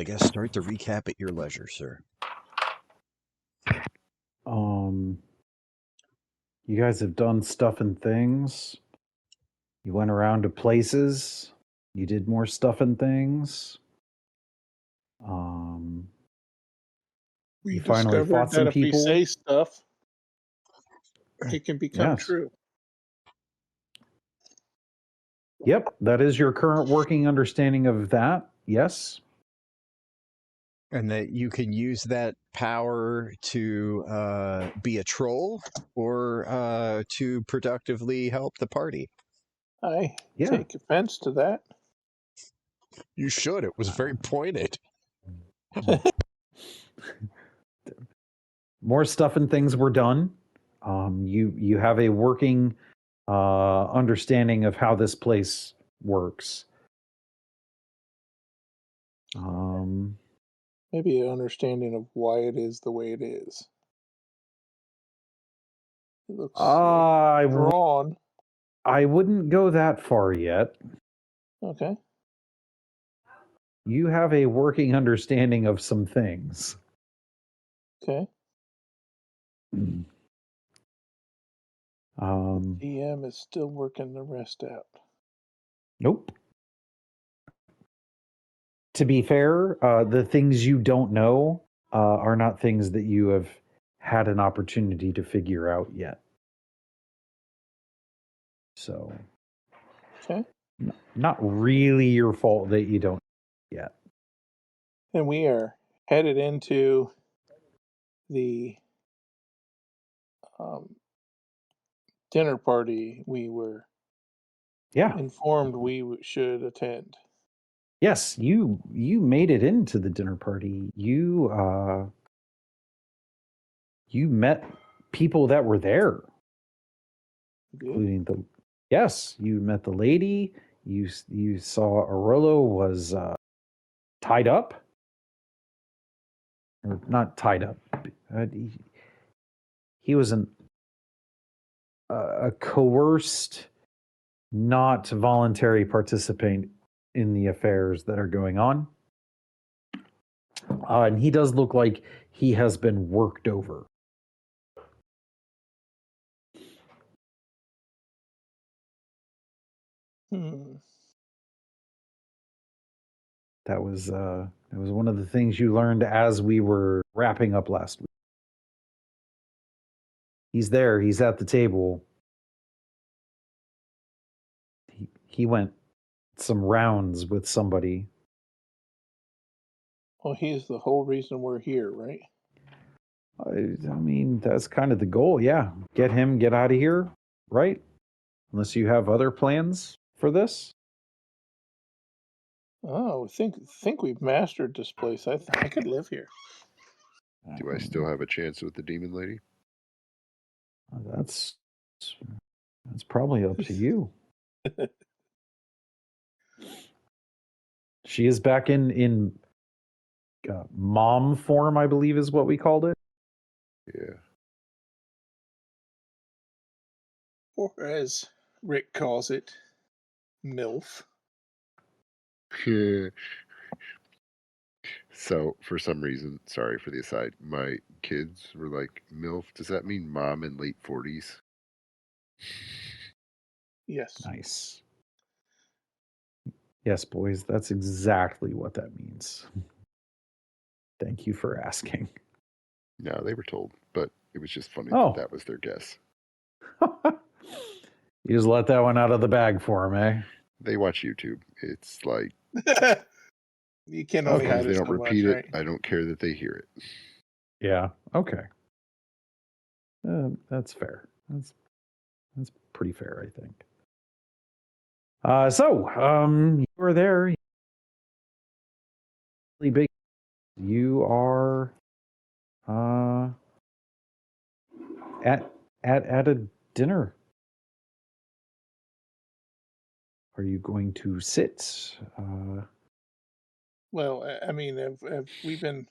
I guess start the recap at your leisure, sir. You guys have done stuff and things. You went around to places. You did more stuff and things. We You finally discovered fought some that if we people. say stuff, it can become Yes. true. Yep, that is your current working understanding of that. Yes. And that you can use that power to be a troll or to productively help the party. I Yeah. take offense to that. You should. It was very pointed. More stuff and things were done. You have a working understanding of how this place works. Maybe an understanding of why it is the way it is. It looks drawn. I wouldn't go that far yet. Okay. You have a working understanding of some things. Okay. The DM is still working the rest out. Nope. To be fair, the things you don't know are not things that you have had an opportunity to figure out yet. So, okay, not really your fault that you don't yet. And we are headed into the dinner party we were informed we should attend. Yes, you made it into the dinner party. You met people that were there, including you met the lady. You saw Arolo was tied up, or not tied up. He was a coerced, not voluntary participant in the affairs that are going on. And he does look like he has been worked over. That was one of the things you learned as we were wrapping up last week. He's there. He's at the table. He went some rounds with somebody. Well, he's the whole reason we're here, right? I mean, that's kind of the goal, yeah. Get out of here, right? Unless you have other plans for this. Oh, think we've mastered this place. I could live here. Do I still have a chance with the demon lady? That's probably up to you. She is back in mom form, I believe is what we called it. Yeah. Or as Rick calls it, MILF. So, for some reason, sorry for the aside, my kids were like, MILF, does that mean mom in late 40s? Yes. Nice. Yes, boys, that's exactly what that means. Thank you for asking. No, they were told, but it was just funny that was their guess. You just let that one out of the bag for them, eh? They watch YouTube. It's like... You can't only hide it they don't so repeat much, it. Right? I don't care that they hear it. Yeah. Okay. That's fair. That's pretty fair, I think. You were there. Really big. You are at a dinner. Are you going to sit? Well, I mean, have we been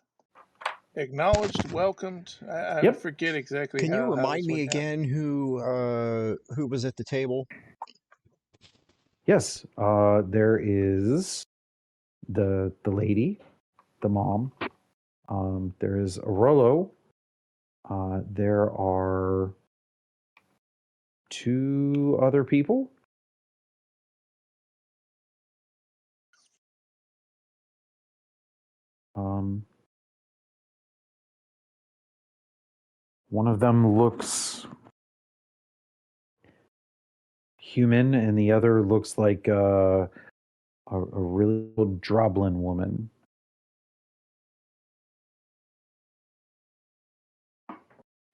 acknowledged, welcomed? I forget exactly. Can you remind me again who was at the table? Yes, there is the lady. the mom. There is a Rollo. There are 2 other people. One of them looks human, and the other looks like a really old Droblin woman.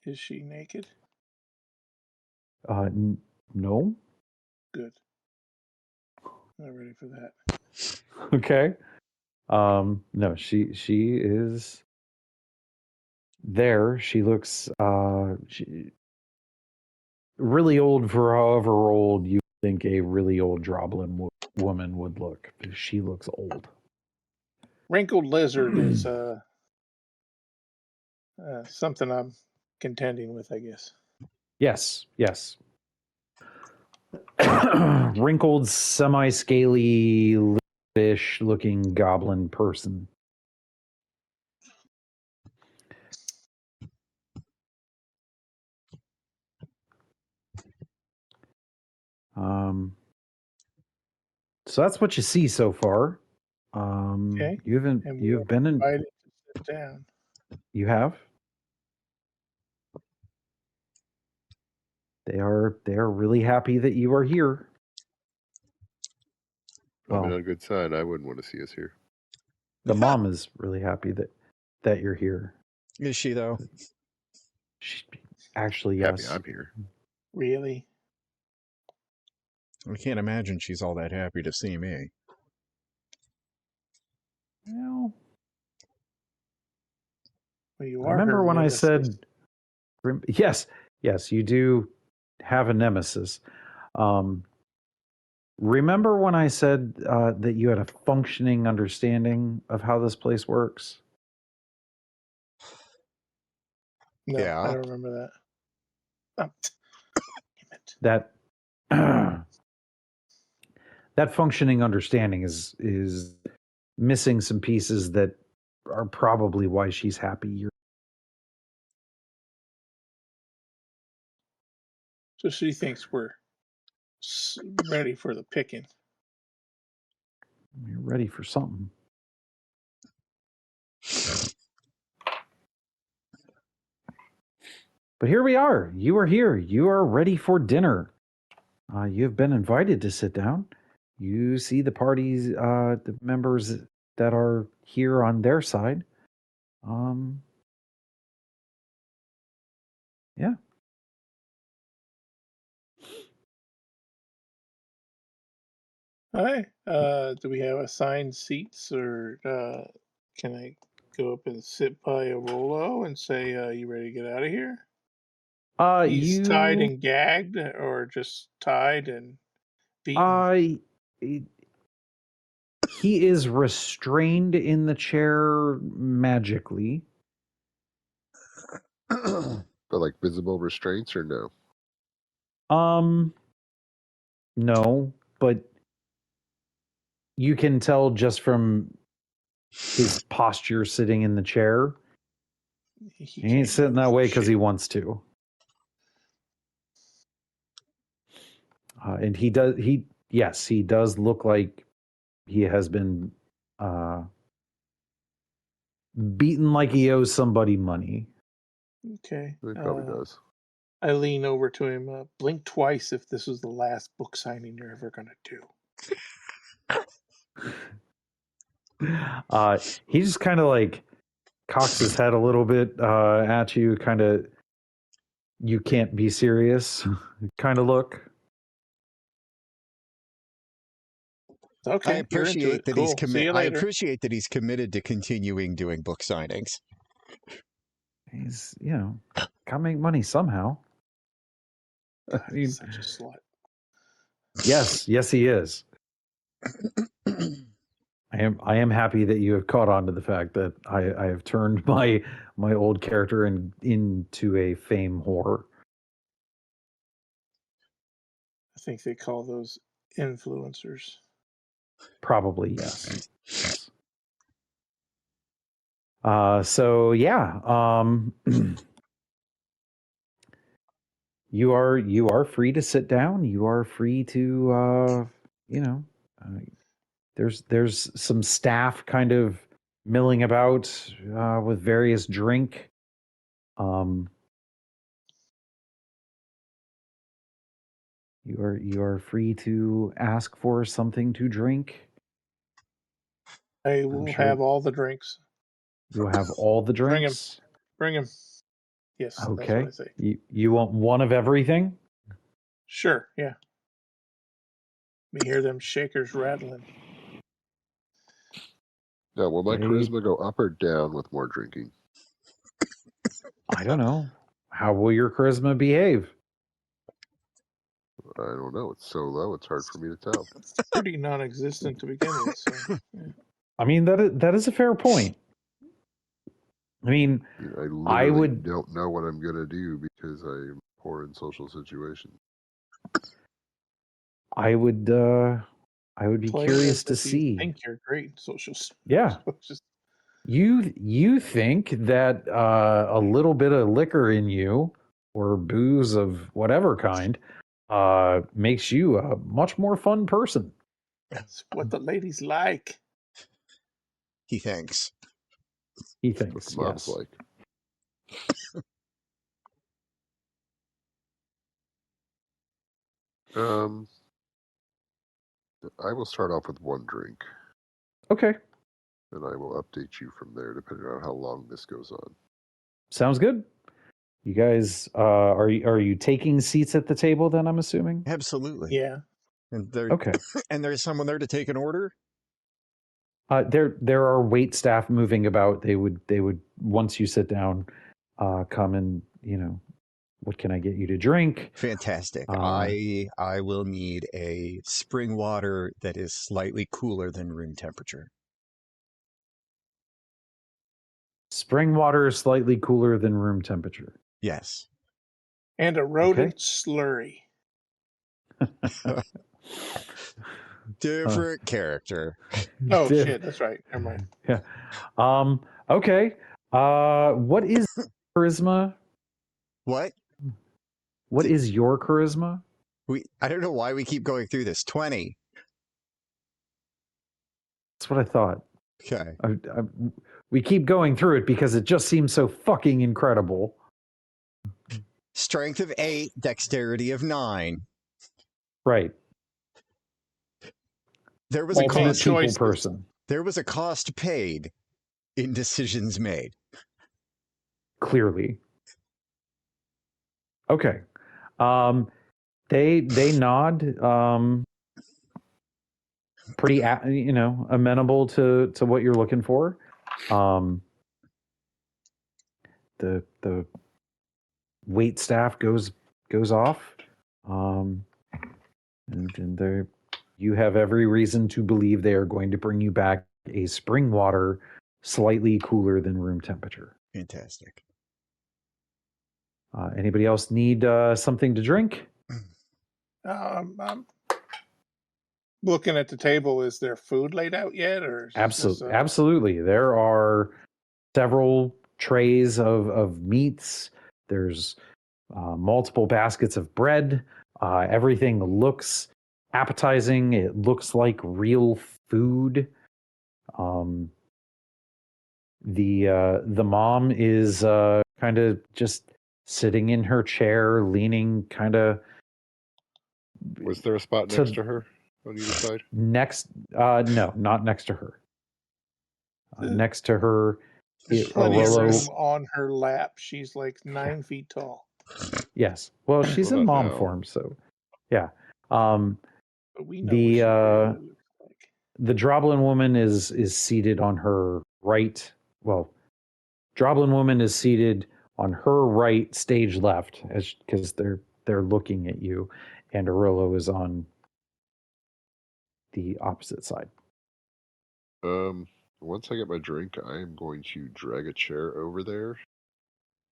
Is she naked? No. Good. Not ready for that. Okay. No, she is there. She looks really old for however old you think a really old Droblin woman would look. She looks old. Wrinkled lizard is something I'm contending with, I guess. Yes. Wrinkled, semi-scaly, fish looking goblin person. So that's what you see so far. Okay. And we You've been in. invited to sit down. You have. They are really happy that you are here. I mean, Well, on a good side, I wouldn't want to see us here. the mom is really happy that you're here. Is she though? She, actually, Happy yes. I'm here. Really? I can't imagine she's all that happy to see me. Well, You I are her remember when I nemesis. said, yes, you do have a nemesis. Remember when I said that you had a functioning understanding of how this place works? No, Yeah. I don't remember that. Oh, damn it. That that functioning understanding is missing some pieces that are probably why she's happy you're. So she thinks we're ready for the picking. You're ready for something. But here we are. You are here. You are ready for dinner. You've been invited to sit down. You see the parties, the members that are here on their side. Yeah. Hi. Do we have assigned seats, or can I go up and sit by a Rolo and say, "You ready to get out of here"? He's tied You. and gagged, or just tied and beaten. I. He is restrained in the chair magically. But like visible restraints or no? No, but you can tell just from his posture sitting in the chair. He He ain't can't sitting move that for way because he shit. wants to. And he does. He does look like he has been beaten like he owes somebody money. Okay. It probably does. I lean over to him. Blink twice if this is the last book signing you're ever gonna do. He just kind of like cocks his head a little bit at you, kind of. You can't be serious, kind of look. Okay, you're into it. Cool. See you I later. appreciate that he's committed to continuing doing book signings. He's, gotta make money somehow. I mean, He's such a slut. yes, he is. I am happy that you have caught on to the fact that I have turned my old character into a fame whore. I think they call those influencers. Probably yes. So yeah, you are free to sit down. You are free to you know, uh, there's some staff kind of milling about with various drink. You are free to ask for something to drink. I I'm will sure have all the drinks. you'll have all the Bring him. drinks. Bring him. Yes, that's what Okay. I say. You want one of everything? Sure, yeah. Me hear them shakers rattling. Now, will my They, charisma go up or down with more drinking? I don't know. How will your charisma behave? I don't know. It's so low, it's hard for me to tell. It's pretty non-existent to begin with, so yeah. I mean, that is a fair point. I mean, I I literally would don't know what I'm going to do because I'm poor in social situations. I would be Play curious as to if you see. think you're great in social Yeah. just You think that a little bit of liquor in you or booze of whatever kind makes you a much more fun person. that's what the ladies like. He thinks. He That's what thinks, the mom's yes. like. I will start off with one drink, Okay. and I will update you from there, depending on how long this goes on. Sounds good. You guys are you taking seats at the table then, I'm assuming? Absolutely. Yeah. And there Okay. and there's someone there to take an order? There are wait staff moving about. They would once you sit down come and, what can I get you to drink? Fantastic. I will need a spring water that is slightly cooler than room temperature. Spring water is slightly cooler than room temperature. Yes. And a rodent slurry. Different character. Oh shit, that's right. Never mind. Yeah. Okay. What is charisma? What? What is your charisma? I don't know why we keep going through this. 20. That's what I thought. Okay. We keep going through it because it just seems so fucking incredible. Strength of 8, dexterity of 9. Right. There was a Ultimate cost. people person. There was a cost paid in decisions made. Clearly. Okay. They nod. Pretty amenable to what you're looking for. The wait staff goes off. And you have every reason to believe they are going to bring you back a spring water slightly cooler than room temperature. Fantastic. Anybody else need something to drink? I'm looking at the table. Is there food laid out yet, or Absolutely. There are several trays of meats. There's multiple baskets of bread. Everything looks appetizing. It looks like real food. The mom is kind of just sitting in her chair, leaning kind of. Was there a spot next to her on either side? No, not next to her. Next to her, There's plenty of room on her lap. She's like 9 feet tall. Yes. Well, she's in mom form, so yeah. But we know what she really looks like. The Droblin woman is seated on her right. Well, Droblin woman is seated on her right, stage left, because they're looking at you, and Arillo is on the opposite side. Once I get my drink, I am going to drag a chair over there,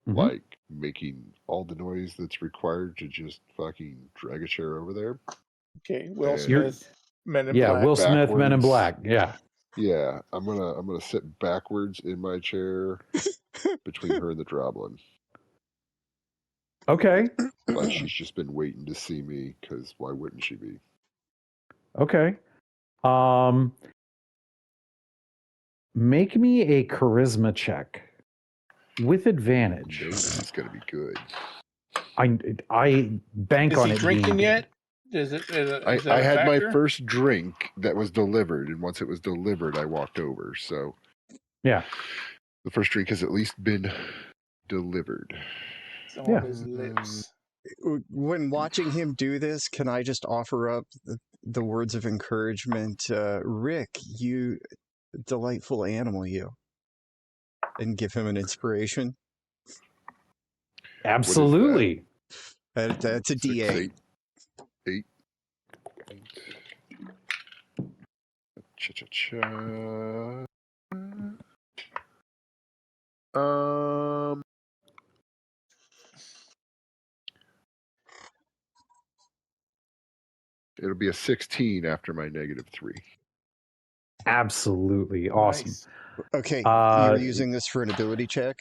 Mm-hmm. like making all the noise that's required to just fucking drag a chair over there. Okay, Will Smith, Men in Black. Will Smith, Men in Black. Yeah. Yeah, I'm gonna sit backwards in my chair between her and the Droblin. Okay. Like she's just been waiting to see me, because why wouldn't she be? Okay. Make me a charisma check with advantage. No, this is gonna be good. I bank Is on he it drinking being yet? Is that I a had my factor? first drink that was delivered, and once it was delivered, I walked over. So yeah. the first drink has at least been delivered. It's on Yeah. his lips. When watching him do this, can I just offer up the words of encouragement? Rick, you delightful animal, you. And give him an inspiration. Absolutely. That's a 6, D8. 8. Cha-cha-cha. It'll be a 16 after my -3. Absolutely. Awesome. Nice. Okay, you're using this for an ability check?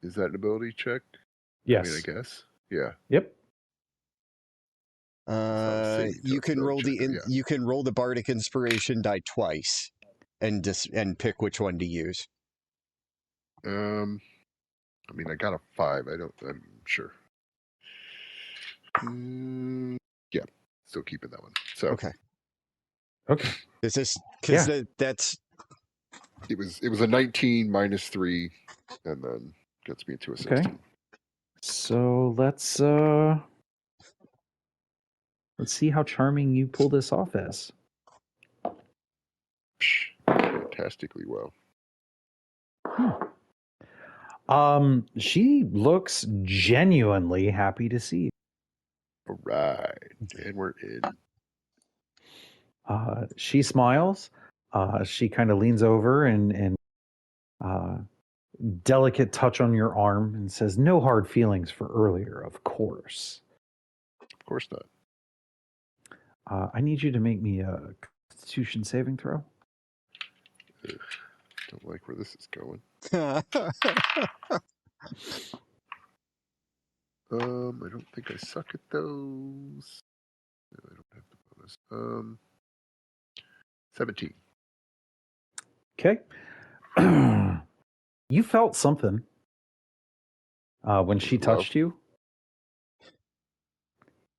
Is that an ability check? Yes. I mean, I guess. Yeah. Yep. You can roll you can roll the bardic inspiration die twice, and pick which one to use. I mean, I got a 5. I'm sure. Yeah, still keeping that one. So Okay. Is this Yeah. because that's it was a 19 -3, and then gets me into a 16. Okay. So let's see how charming you pull this off as. Fantastically well. She looks genuinely happy to see you. All right, and we're in. She smiles. She kind of leans over and delicate touch on your arm and says, "No hard feelings for earlier, of course." Of course not. I need you to make me a Constitution saving throw. Ugh, don't like where this is going. uh, I don't think I suck at those. No, I don't have the bonus. 17. Okay. You felt something when she touched you.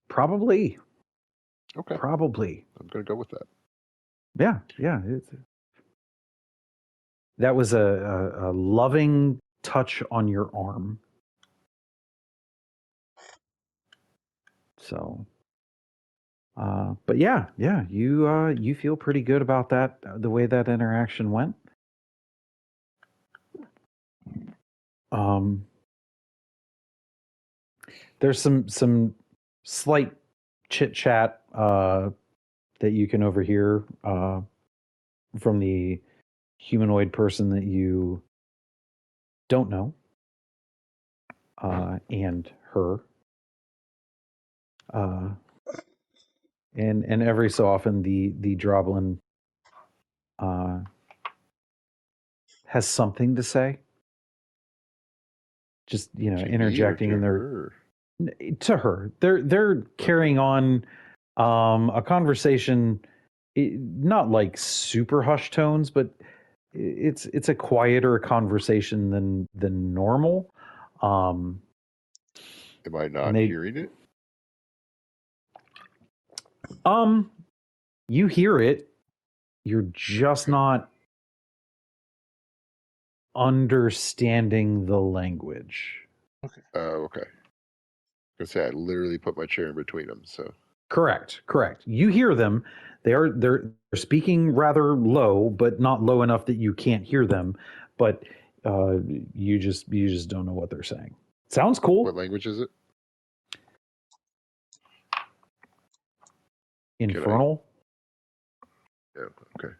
Probably. Okay. Probably. I'm gonna go with that. Yeah. That was a loving touch on your arm. So, but yeah, you feel pretty good about that, the way that interaction went. There's some slight chit chat that you can overhear from the humanoid person that you don't know, and her. And every so often the Droblin has something to say. Just interjecting in their to her. They're carrying on a conversation, not like super hushed tones, but it's a quieter conversation than normal. Am I not hearing it? You hear it. You're just not understanding the language. Okay. Okay. I say I literally put my chair in between them. So correct. You hear them. They're speaking rather low, but not low enough that you can't hear them. But you just don't know what they're saying. Sounds cool. What language is it? Infernal. Yeah. Okay.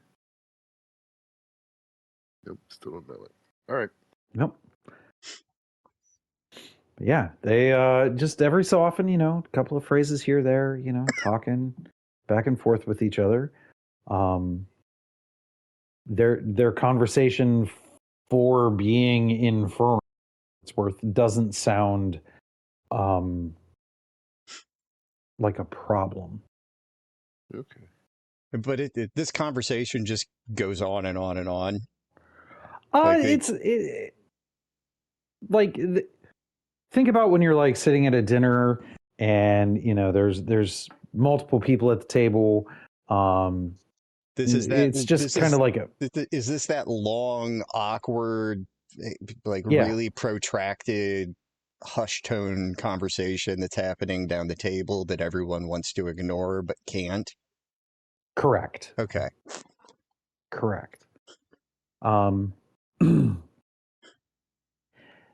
Nope. Still don't know it. All right. Nope. Yeah, they just every so often, a couple of phrases here, there, talking back and forth with each other. Their conversation for being infernal, it's worth, doesn't sound like a problem. Okay. But this conversation just goes on and on and on. Think about when you're like sitting at a dinner and there's multiple people at the table. It's just kind of like is this that long, awkward, like really protracted hush tone conversation that's happening down the table that everyone wants to ignore but can't? Correct. Okay. Correct.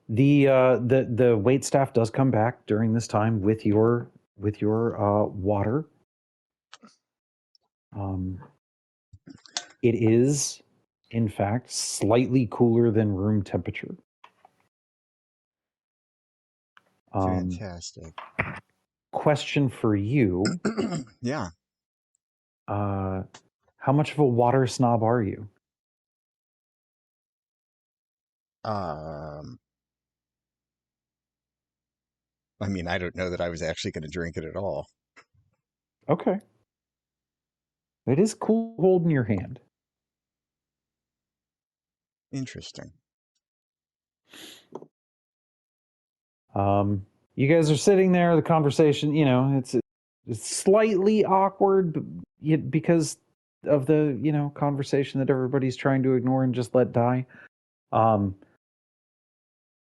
The wait staff does come back during this time with your water. It is, in fact, slightly cooler than room temperature. Fantastic. Question for you. Yeah. How much of a water snob are you? I mean, I don't know that I was actually going to drink it at all. Okay. It is cool holding your hand. Interesting. You guys are sitting there, the conversation, it's slightly awkward because of the, conversation that everybody's trying to ignore and just let die.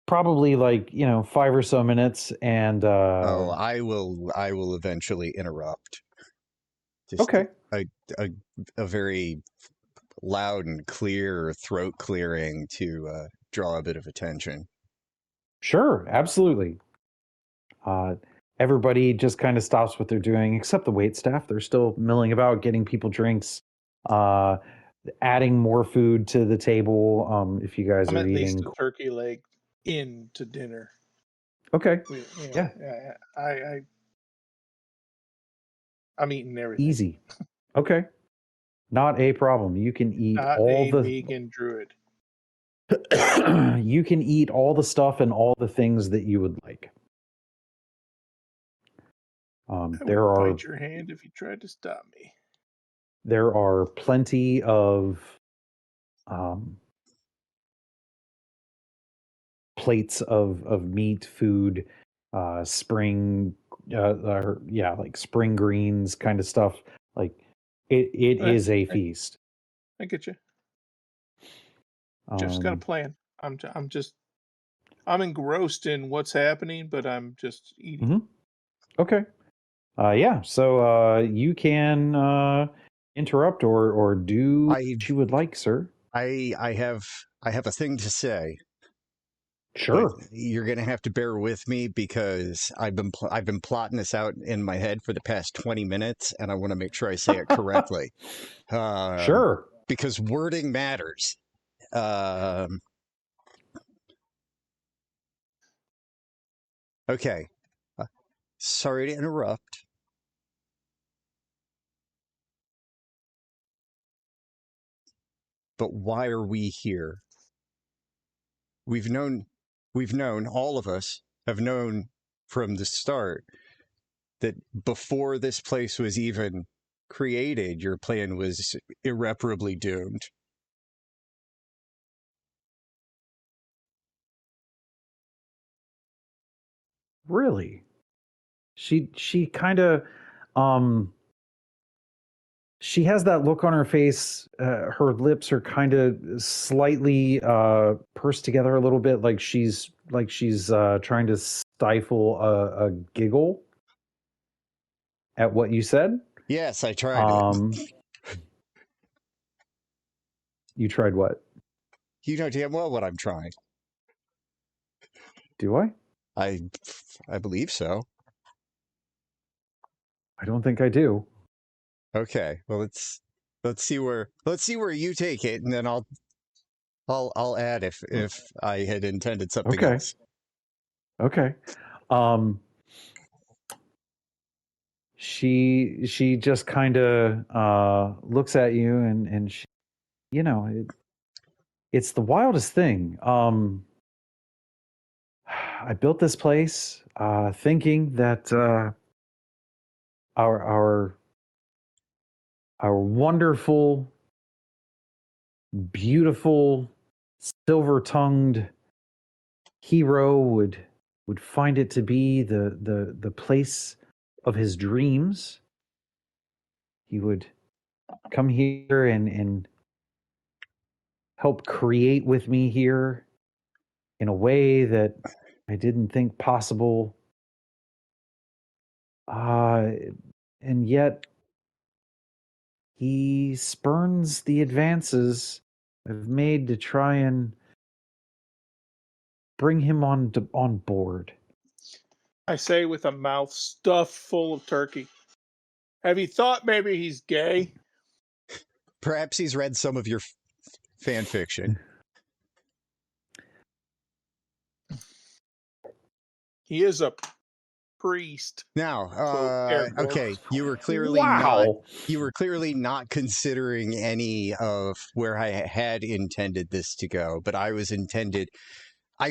Probably like, 5 or so minutes and I will eventually interrupt. Just okay. A very loud and clear throat clearing to draw a bit of attention. Sure, absolutely. Everybody just kind of stops what they're doing, except the wait staff. They're still milling about, getting people drinks, adding more food to the table. If you guys I'm are at eating, least a turkey leg into dinner. okay, Yeah. I'm eating everything. Easy. Okay, not a problem. You can eat Not all a vegan druid. You can eat all the stuff and all the things that you would like. I would bite your hand if you tried to stop me. There are plenty of plates of meat, food, spring, like spring greens kind of stuff. Like it is a feast. I get you. Just got a plan. I'm engrossed in what's happening, but I'm just eating. Mm-hmm. Okay. So you can interrupt or do what you would like, sir. I have a thing to say. Sure. But you're going to have to bear with me because I've been plotting this out in my head for the past 20 minutes, and I want to make sure I say it correctly. Sure. Because wording matters. Okay. Sorry to interrupt. But why are we here? We've known, all of us have known from the start that before this place was even created, your plan was irreparably doomed. Really? She kind of she has that look on her face. Her lips are kind of slightly pursed together a little bit, like she's trying to stifle a giggle at what you said. Yes, I tried it. You tried what? You know damn well what I'm trying. Do I? I believe so. I don't think I do. Okay, well let's see where you take it, and then I'll add if I had intended something else. Okay. She just kind of looks at you and she, it's the wildest thing. I built this place thinking that our wonderful, beautiful, silver-tongued hero would find it to be the place of his dreams. He would come here and help create with me here in a way that I didn't think possible. And yet he spurns the advances I've made to try and bring him on board. I say with a mouth stuffed full of turkey. Have you thought maybe he's gay? Perhaps he's read some of your fan fiction. He is a priest. Now, air quotes. okay, you were clearly not considering any of where I had intended this to go, but I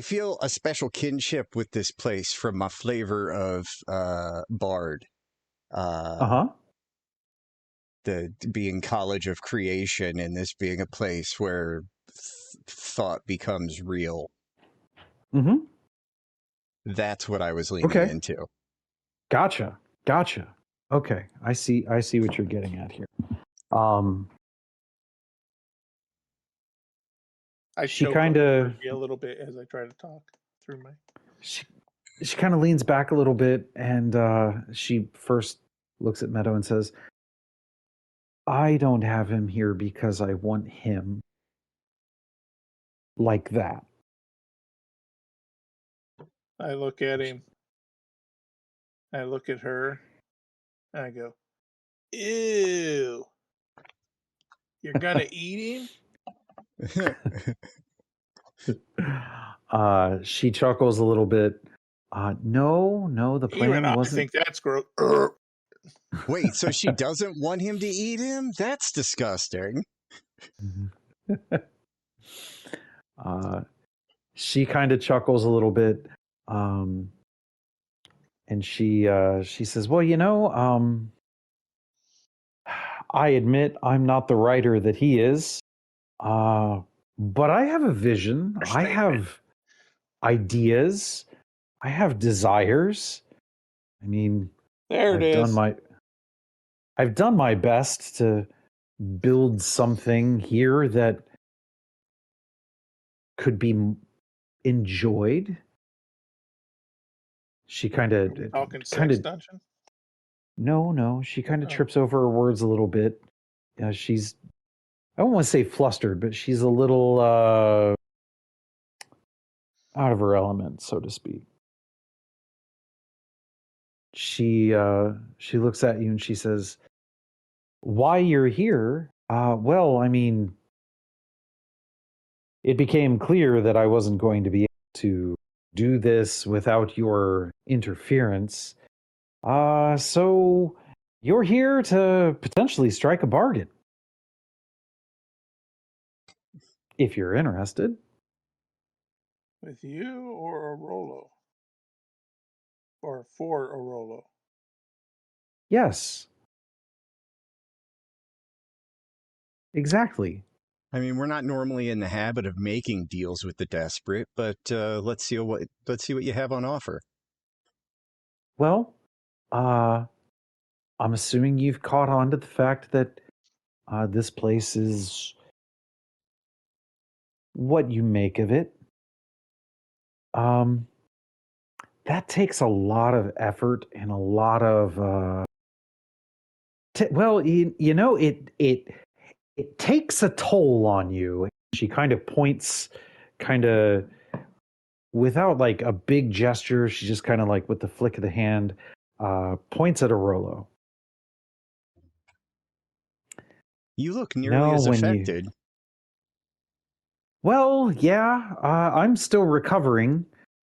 feel a special kinship with this place from my flavor of Bard. The being College of Creation and this being a place where thought becomes real. Mm-hmm. That's what I was leaning into. Gotcha. Okay, I see what you're getting at here. She kind of a little bit as I try to talk through my. She kind of leans back a little bit, and she first looks at Meadow and says, "I don't have him here because I want him like that." I look at him. I look at her. And I go, "Ew! You're gonna eat him?" She chuckles a little bit. No, the plan wasn't. I think that's gross. Wait, so she doesn't want him to eat him? That's disgusting. She kind of chuckles a little bit, and she says, "Well, I admit I'm not the writer that he is, but I have a vision. I have ideas. I have desires. I mean, I've done my best to build something here that could be enjoyed." She kind of dungeon. No. She kind of trips over her words a little bit. She's, I don't want to say flustered, but she's a little out of her element, so to speak. She looks at you and she says, "Why you're here? Well, I mean, it became clear that I wasn't going to be able to do this without your interference. So you're here to potentially strike a bargain. If you're interested." With you or a Rolo? Or for a Rolo? Yes. Exactly. I mean, we're not normally in the habit of making deals with the desperate, but let's see what you have on offer. Well, I'm assuming you've caught on to the fact that this place is what you make of it. That takes a lot of effort and a lot of it takes a toll on you. She kind of points, without like a big gesture. She just kind of like with the flick of the hand points at a Rolo. You look nearly as affected. Well, yeah, I'm still recovering.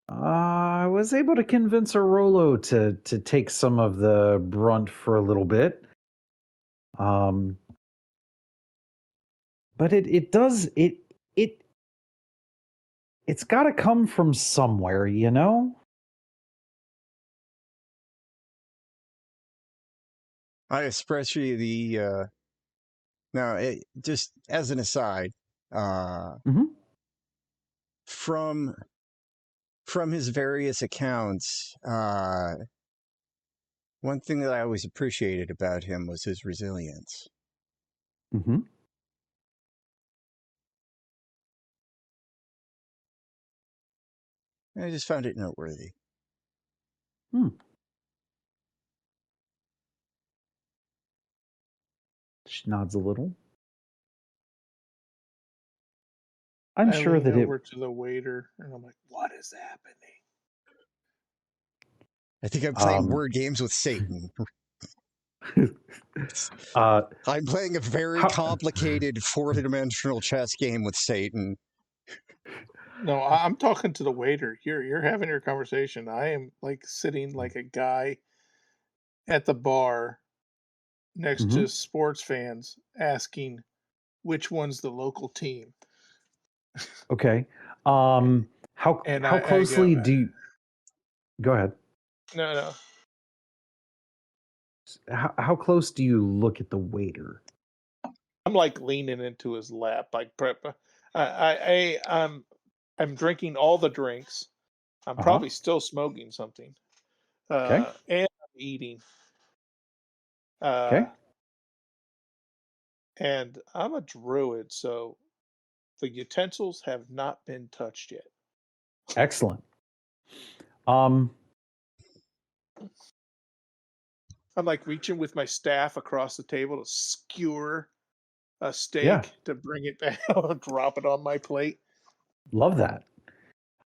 I was able to convince Arolo to take some of the brunt for a little bit. But it's got to come from somewhere, you know? I especially now, just as an aside, Mhm. from his various accounts, one thing that I always appreciated about him was his resilience. Mhm. I just found it noteworthy. Hmm. She nods a little. I'm I sure lean that over to the waiter and I'm like, what is happening? I think I'm playing Um, word games with Satan. I'm playing a very how, complicated four-dimensional chess game with Satan. No, I'm talking to the waiter. You're having your conversation. I am like sitting like a guy at the bar next Mhm. to sports fans asking which one's the local team. Okay. How And how I go, closely do you go ahead? no. How close do you look at the waiter? I'm like leaning into his lap, like prep. I'm drinking all the drinks. I'm Uh huh. probably still smoking something. Okay. And I'm eating. Uh, Okay. and I'm a druid, so the utensils have not been touched yet. Excellent. Um. I'm like reaching with my staff across the table to skewer a Yeah. steak to bring it down, drop it on my plate. Love that.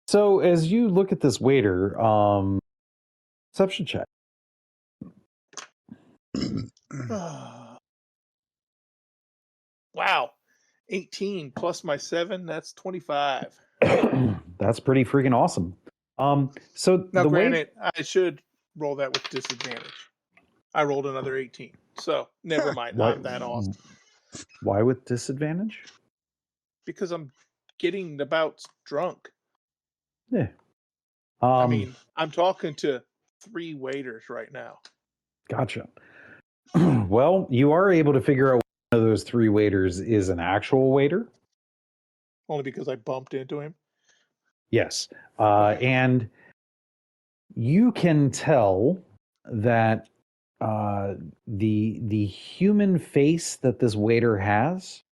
So as you look at this waiter, perception check. Wow. 18 plus my 7, that's 25. That's pretty freaking awesome. So Now, the way, granted, I should roll that with disadvantage. I rolled another 18. So, never mind. why I'm that awesome why with disadvantage? because I'm getting about drunk. Yeah. I Um. mean, I'm talking to 3 waiters right now. Gotcha. Well, you are able to figure out one of those three waiters is an actual waiter. Only because I bumped into him. Yes. Okay. And you can tell that the human face that this waiter has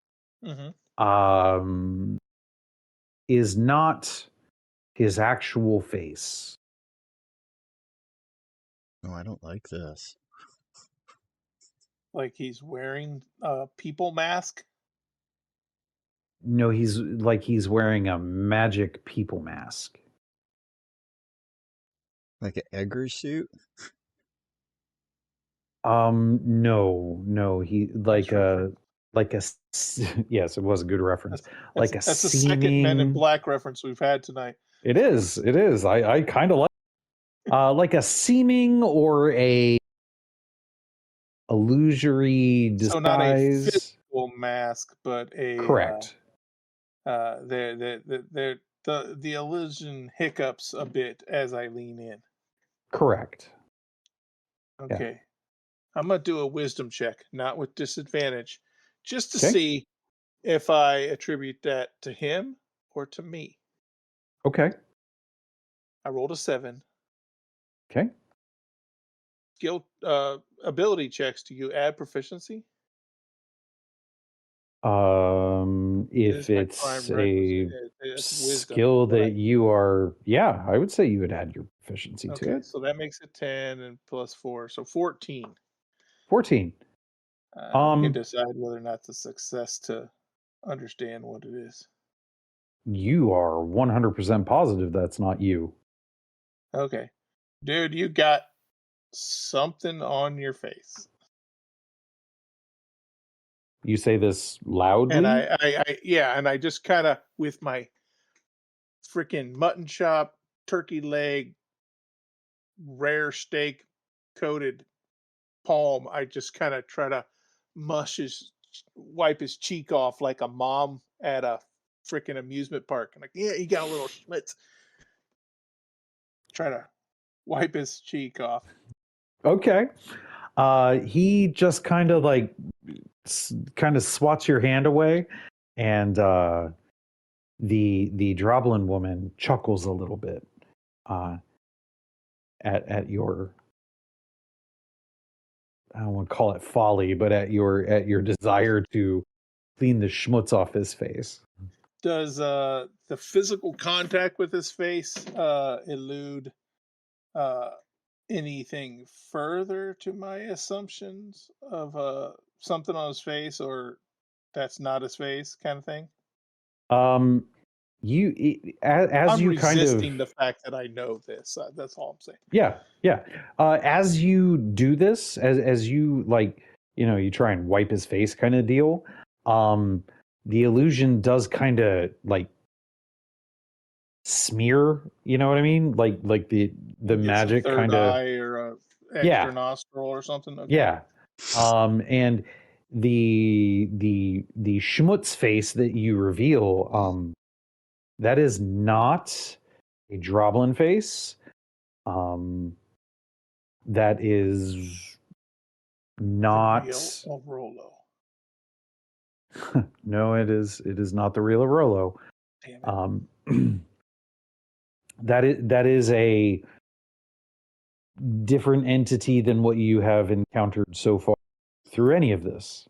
Mhm. um, is not his actual face. No, I don't like this. Like he's wearing a people mask. No, he's wearing a magic people mask. Like an Edgar suit? No, he Nice reference. like yes, it was a good reference. That's Like a that's the second Men in seeming, Black reference we've had tonight. it is. I kind of like a seeming or a illusory So not a disguise. physical mask, but a Correct. the illusion hiccups a bit as I lean in. Correct. Yeah. Okay. I'm gonna do a wisdom check, not with disadvantage, just to Okay. see if I attribute that to him or to me. Okay. I rolled a 7. Okay. Skill ability checks, do you add proficiency? It If is my it's prime requisite. a It's wisdom, skill but that you are, yeah, I would say you would add your proficiency to okay, it. so that makes it 10 and plus 4, so 14. 14. We can Um, decide whether or not it's a success to understand what it is. you are 100% positive that's not you. Okay. Dude, you got something on your face. You say this And loudly? yeah, and I just kind of with my freaking mutton chop turkey leg, rare steak coated palm, I just kind of try to wipe his cheek off like a mom at a freaking amusement park. And like, yeah, he got a little schmitz. Try to wipe his cheek off. Okay. He just kind of like swats your hand away, and the Droblin woman chuckles a little bit at your, I don't want to call it folly, but at your desire to clean the schmutz off his face. Does the physical contact with his face elude anything further to my assumptions of something on his face, or that's not his face kind of thing? As I'm you kind resisting of, the fact that I know this. That's all I'm saying. yeah. As you do this, as you like, you try and wipe his face kind of deal. The illusion does kind of like smear. You know what I mean? Like the Gets a magic third kind of, eye or a yeah, extra nostril or something. Okay. yeah. And the schmutz face that you reveal, that is not a Droblin face. That is not The real Rolo. No, it is not the real Arolo. Damn it. That is a different entity than what you have encountered so far through any of this.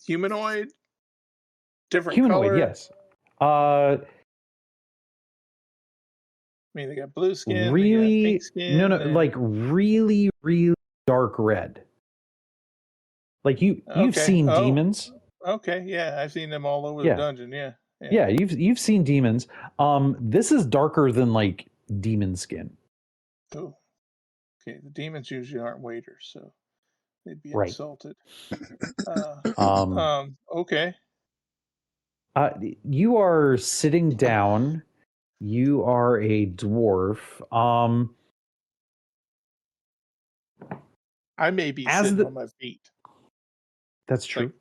Humanoid? Different Humanoid, color? yes. I mean, they got blue skin, they got pink Really, no, skin. like really, really dark red. Like you've Okay. seen demons. Okay, yeah, I've seen them all over the Yeah. dungeon. Yeah. Yeah, you've seen demons. This is darker than like demon skin. Oh, okay. The demons usually aren't waiters, so they'd be Right. insulted. Okay. You are sitting down. You are a dwarf. I may be As sitting the- on my feet, That's true. like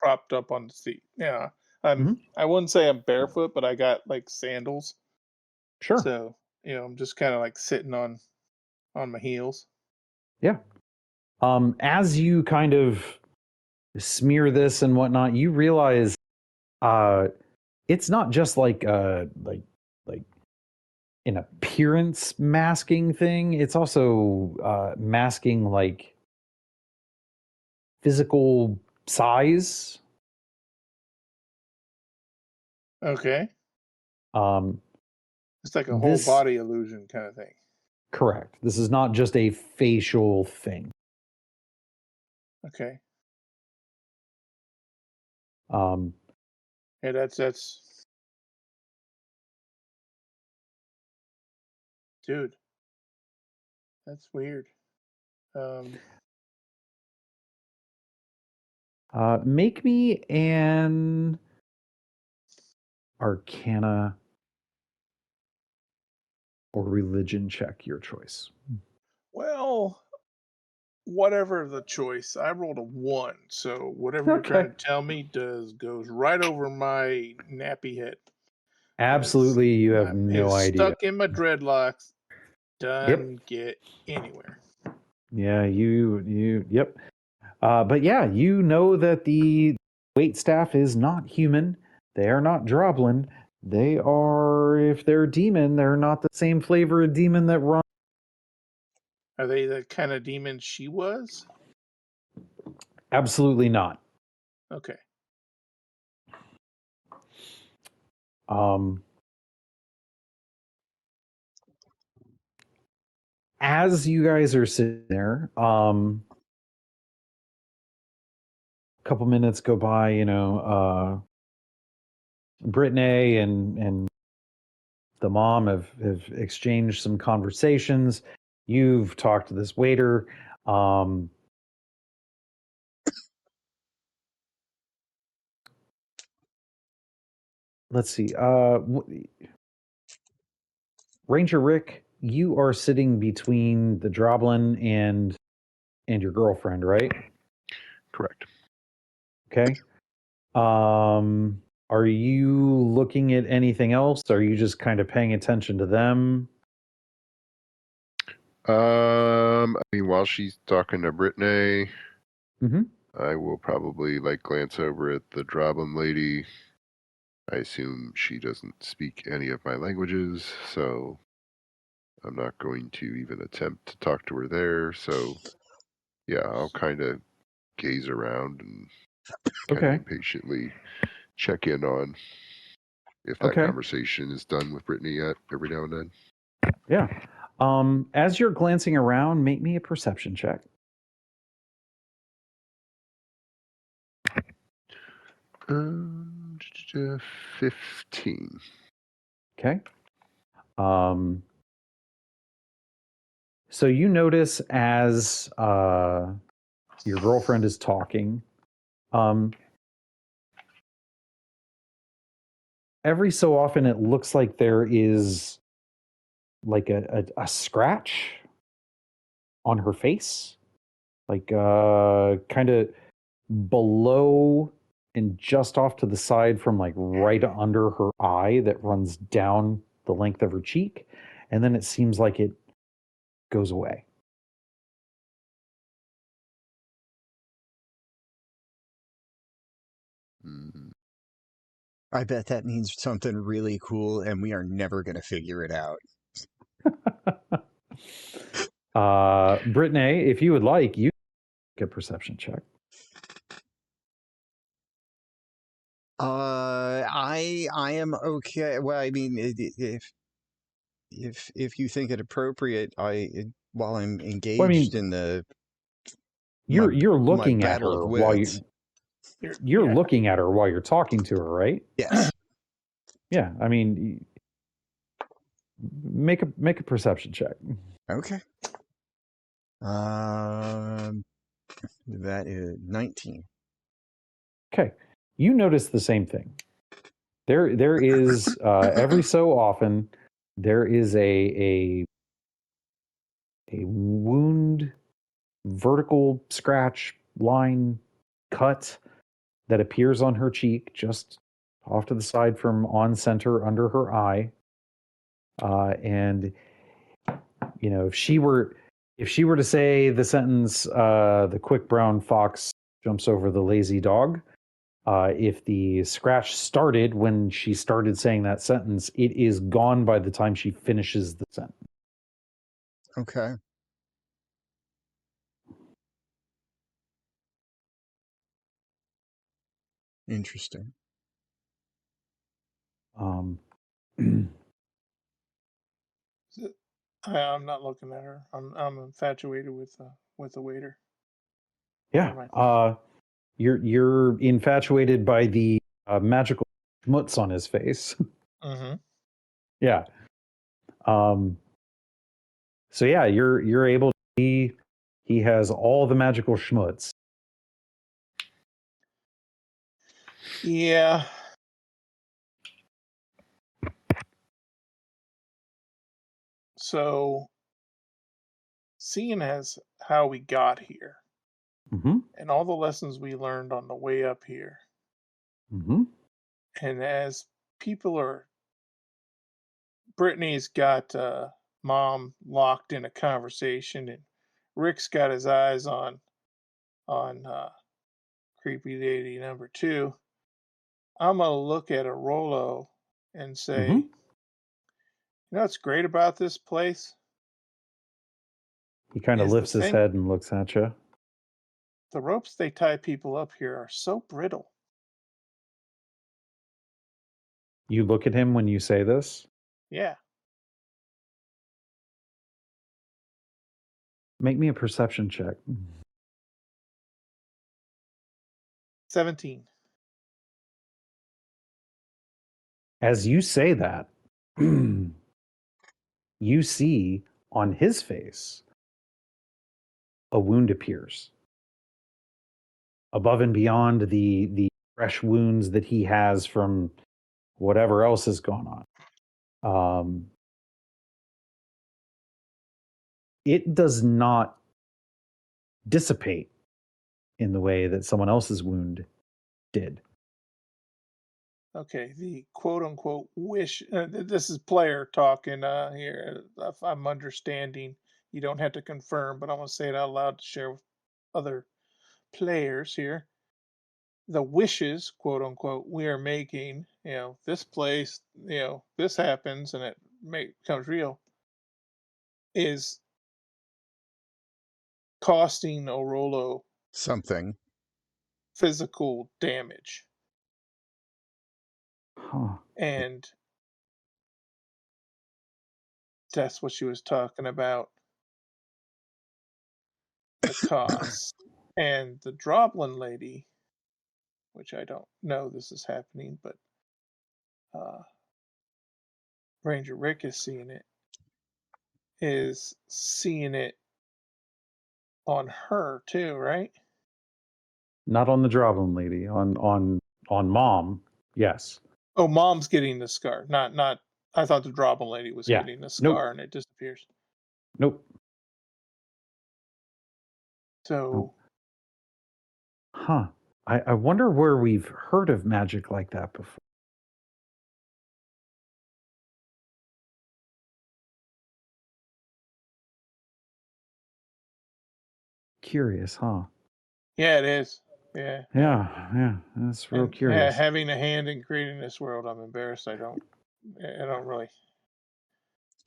propped up on the seat. Yeah. Mhm. I wouldn't say I'm barefoot, but I got like sandals. Sure. So, I'm just kind of like sitting on my heels. Yeah. As you kind of smear this and whatnot, you realize it's not just like an appearance masking thing. It's also masking like physical size. Okay. Um, It's like a whole this body illusion kind of thing. correct. This is not just a facial thing. Okay. Yeah, that's dude. That's weird. Make me an Arcana or religion check, your choice. Well, whatever the choice, I rolled a 1, so whatever you're trying to tell me goes right over my nappy head. Absolutely, you have no idea. Stuck in my dreadlocks. Doesn't get anywhere. Yeah, yep. But yeah, you know that the wait staff is not human. They are not Droblin. They are, if they're demon, they're not the same flavor of demon that run. Are they the kind of demon she was? Absolutely not. Okay. As you guys are sitting there, a couple minutes go by, Brittany and the mom have exchanged some conversations. You've talked to this waiter. let's see. Ranger Rick, you are sitting between the Droblin and your girlfriend, right? Correct. Okay. Are you looking at anything else? Are you just kind of paying attention to them? I mean, while she's talking to Brittany, Mm-hmm. I will probably glance over at the Droblin lady. I assume she doesn't speak any of my languages, so I'm not going to even attempt to talk to her there. So, yeah, I'll kind of gaze around and kind of Okay. impatiently check in on if that Okay. conversation is done with Brittany yet every now and then. Yeah. As you're glancing around, make me a perception check. Um, 15. Okay. So you notice as your girlfriend is talking, every so often it looks like there is like a scratch on her face, like kind of below and just off to the side from like right under her eye that runs down the length of her cheek, and then it seems like it goes away. Mm. I bet that means something really cool, and we are never going to figure it out. Brittany, if you would like, you can make a perception check. I am okay. Well, I mean, if you think it appropriate, while I'm Well, I engaged mean, in the my you're my looking at battle of her while wits. you're looking at her while you're talking to her, right? Yes. Yeah, I mean, make a perception check. Okay. That is 19. Okay, you notice the same thing. There is every so often there is a wound, vertical scratch line cut that appears on her cheek, just off to the side from on center under her eye. And you know, if she were to say the sentence, "The quick brown fox jumps over the lazy dog," if the scratch started when she started saying that sentence, it is gone by the time she finishes the sentence. Okay. Interesting. Um, I'm not looking at her. I'm infatuated with the waiter. yeah, you're infatuated by the magical schmutz on his face. Mm-hmm. Yeah. So yeah, you're able to see he has all the magical schmutz. Yeah. So, seeing as how we got here Mm-hmm. and all the lessons we learned on the way up here, Mm-hmm. and as people are, Brittany's got mom locked in a conversation, and Rick's got his eyes on creepy lady number two. I'm gonna look at a Rolo and say, Mm-hmm. you know what's great about this place He kind of is lifts his head and looks at you. the ropes they tie people up here are so brittle. You look at him when you say this. Yeah. Make me a perception check. 17. As you say that, you see on his face a wound appears above and beyond the fresh wounds that he has from whatever else has gone on. It does not dissipate in the way that someone else's wound did. Okay, the quote unquote wish. This is player talking here. If I'm understanding, you don't have to confirm, but I'm going to say it out loud to share with other players here. The wishes, quote unquote, we are making, this place, this happens and it becomes real, is costing Orolo Something. physical damage. Huh. And that's what she was talking about. The cost. And the Droblin lady, which I don't know this is happening, but Ranger Rick is seeing it on her too, right? Not on the Droblin lady. On Mom. Yes. Oh, Mom's getting the scar. Not. I thought the Droblin lady was Yeah. getting the Nope. scar and it disappears. Nope. So, Huh. I wonder where we've heard of magic like that before. Curious, huh? yeah, it is. Yeah. Yeah. That's real And curious. having a hand in creating this world, I'm embarrassed. I don't really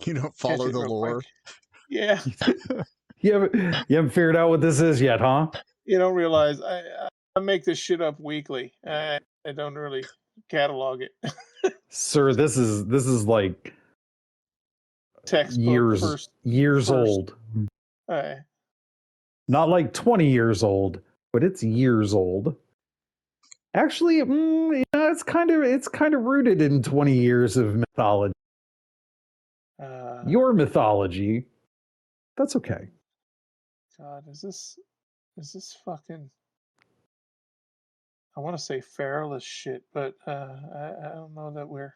You don't catch follow it the real lore. quick. Yeah. You haven't figured out what this is yet, huh? You don't realize I make this shit up weekly. I don't really catalog it. Sir, this is like Textbook years first. old. Uh, Not like 20 years old, but it's years old. Actually, it's kind of rooted in 20 years of mythology. Your mythology. That's okay. God, is this fucking? I want to say feral as shit, but I don't know that we're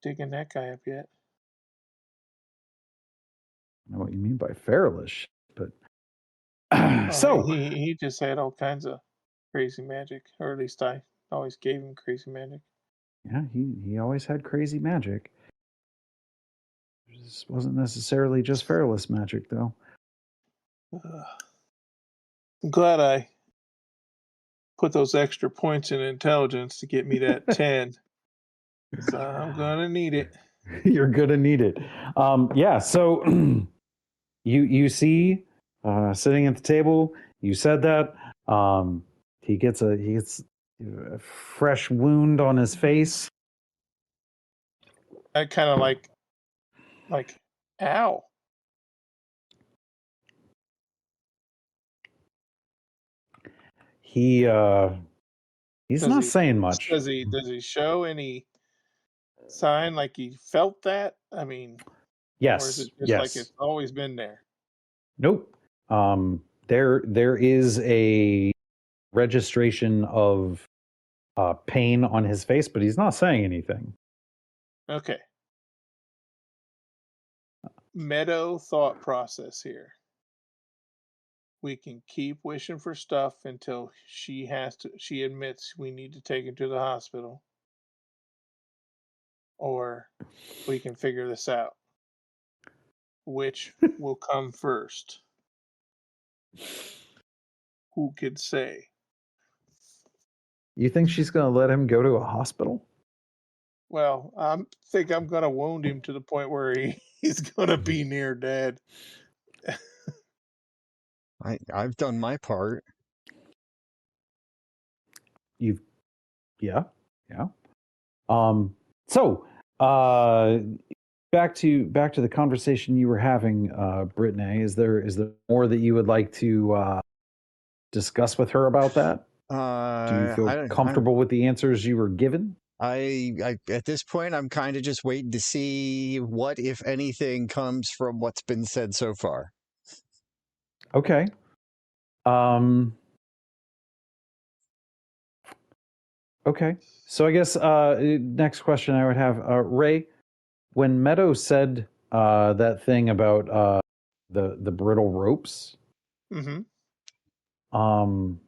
digging that guy up yet. I know what you mean by feralish, but Oh, he just had all kinds of crazy magic, or at least I always gave him crazy magic. Yeah, he always had crazy magic. This wasn't necessarily just feralist magic, though. I'm glad I put those extra points in intelligence to get me that 10. So I'm gonna need it. You're gonna need it. Yeah. So you see, sitting at the table. You said that. He gets a fresh wound on his face. I kind of like, ow. He's not saying much. Does he show any sign like he felt that? I mean, Yes. or is it just yes. like it's always been there? Nope. There is a registration of pain on his face, but he's not saying anything. Okay. Meadow thought process here. We can keep wishing for stuff until she admits we need to take him to the hospital. Or we can figure this out. Which will come first? Who could say? You think she's going to let him go to a hospital? Well, I think I'm going to wound him to the point where he's going to be near dead. I've done my part. Yeah. So, back to the conversation you were having, Brittany. Is there more that you would like to discuss with her about that? Do you feel comfortable with the answers you were given? I at this point, I'm kind of just waiting to see what, if anything, comes from what's been said so far. Okay. Okay. So I guess next question I would have, Ray, when Meadow said that thing about the brittle ropes, Mm-hmm. um,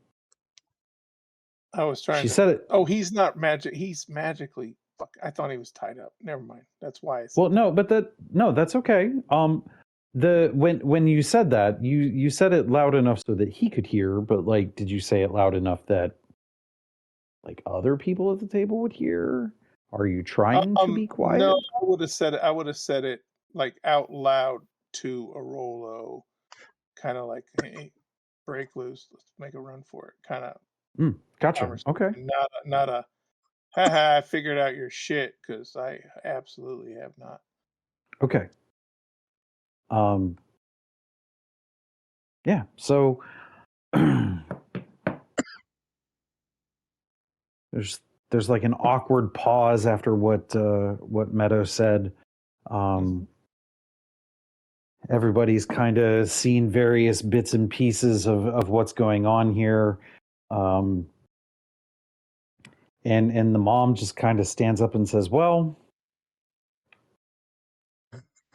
I was trying she to. said it. Oh, he's not magic. He's magically. Fuck. I thought he was tied up. Never mind. That's why I said. Well, no, but that's okay. When you said that, you said it loud enough so that he could hear, but like, did you say it loud enough that like other people at the table would hear? Are you trying to be No, quiet? I would have said it. I would have said it like out loud to a Rolo, kind of like, "Hey, break loose. Let's make a run for it." Kind of Gotcha. conversation. Okay. Not a. Haha, I figured out your shit, because I absolutely have not. Okay. Yeah. So there's like an awkward pause after what Meadow said. Everybody's kind of seen various bits and pieces of what's going on here. And the mom just kind of stands up and says, "Well,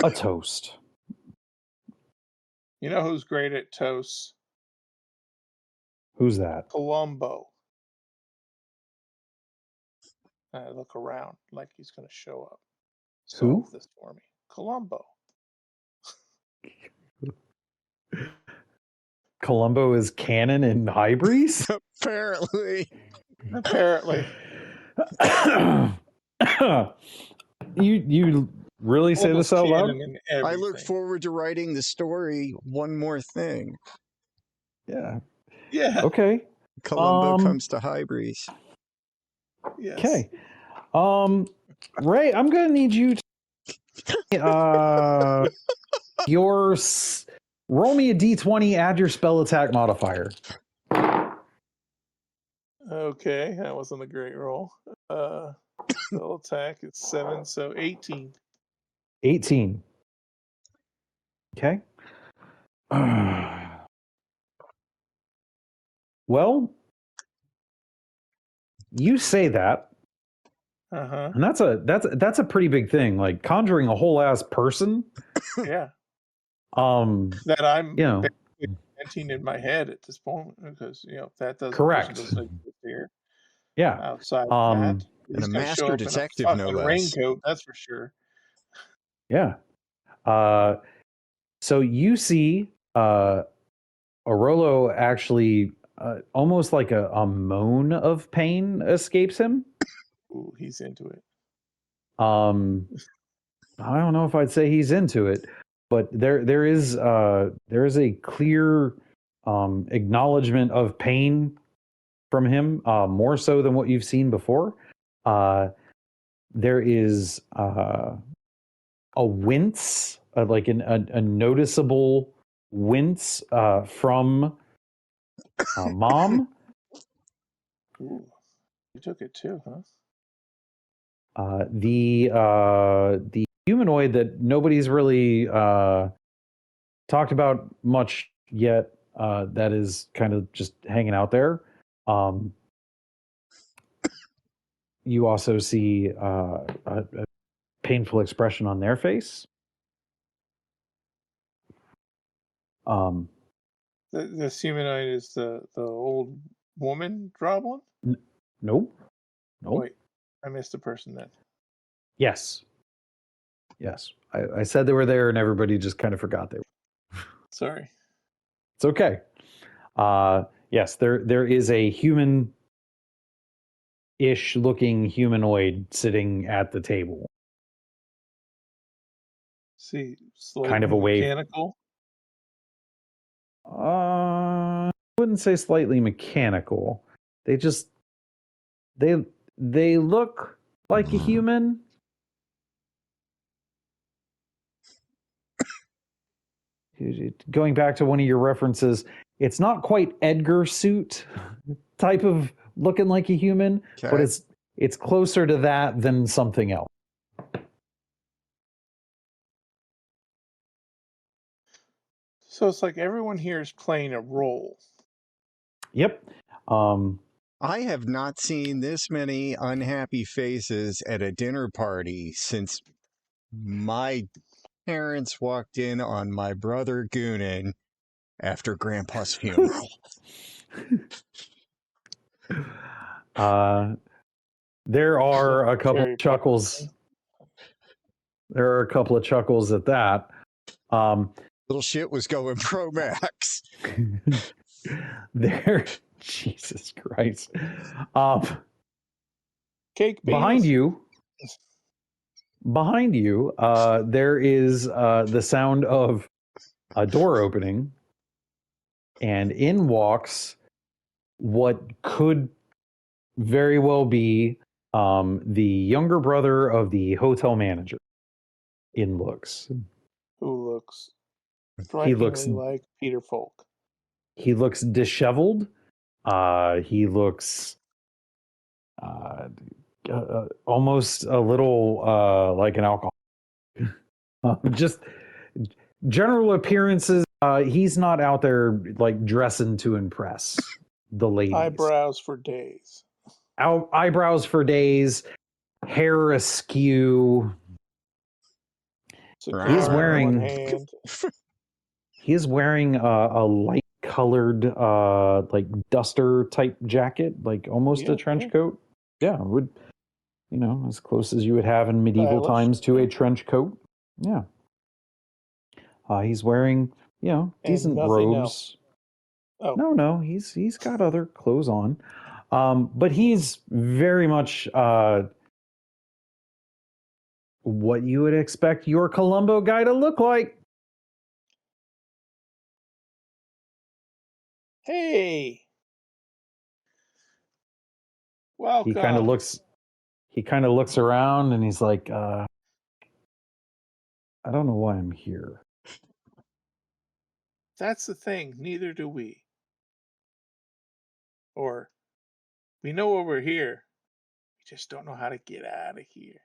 a toast." You know who's great at toasts? Who's that? Columbo. I look around like he's going to show up. Solve Who? this for me. Columbo. Columbo is canon in Hybris? Apparently. Apparently. You really say Columbo's this out loud? canon in I look everything. forward to writing the story One More Thing. Yeah. Yeah. Okay. Columbo comes to Hybris. Yes. Okay. Ray, I'm gonna need you to roll me a d20, add your spell attack modifier. Okay, that wasn't a great roll. Spell attack is 7, so 18. 18. Okay. Well, you say that, Uh-huh. and that's a pretty big thing. Like conjuring a whole ass person. Yeah. Um, That I'm you know, basically inventing in my head at this point, because that person correct. doesn't exist here. Yeah. Outside of that, And he's a going to show master up in a detective, no fucking less. raincoat, that's for sure. Yeah. So you see Orolo actually almost like a moan of pain escapes him. Ooh, he's into it. I don't know if I'd say he's into it, but there is a clear acknowledgement of pain from him, more so than what you've seen before. There is a wince, like a noticeable wince from Mom. Ooh, you took it too, huh? The humanoid that nobody's really talked about much yet, that is kind of just hanging out there. You also see a painful expression on their face. This humanoid is the old woman Droblin? Nope. Wait, I missed a person then. Yes. I said they were there, and everybody just kind of forgot they were. Sorry. It's okay. Yes, there is a human-ish looking humanoid sitting at the table. See, slightly Kind of away. mechanical. I wouldn't say slightly mechanical. They just they look like a human. Going back to one of your references, it's not quite Edgar suit type of looking like a human, but it's closer to that than something else. So it's like everyone here is playing a role. Yep. I have not seen this many unhappy faces at a dinner party since my parents walked in on my brother Goonin after Grandpa's funeral. There are a couple Cherry of chuckles. There are a couple of chuckles at that. Little shit was going pro max. There, Jesus Christ. Cake Behind penis. you, there is the sound of a door opening, and in walks what could very well be the younger brother of the hotel manager in looks. Who looks He looks strikingly like Peter Falk. he looks disheveled. He looks almost a little like an alcoholic. Just general appearances. He's not out there like dressing to impress the ladies. Eyebrows for days. Eyebrows for days, hair askew. Cigar He's in wearing- one hand. He's wearing a light colored like duster type jacket, like almost a trench coat. Yeah, would as close as you would have in medieval Stylish. times to a trench coat. Yeah. He's wearing, decent nothing robes. else. Oh. No, he's got other clothes on. But he's very much what you would expect your Columbo guy to look like. Hey. Welcome. He kind of looks around and he's like, I don't know why I'm here. That's the thing. Neither do we. Or we know why we're here. We just don't know how to get out of here.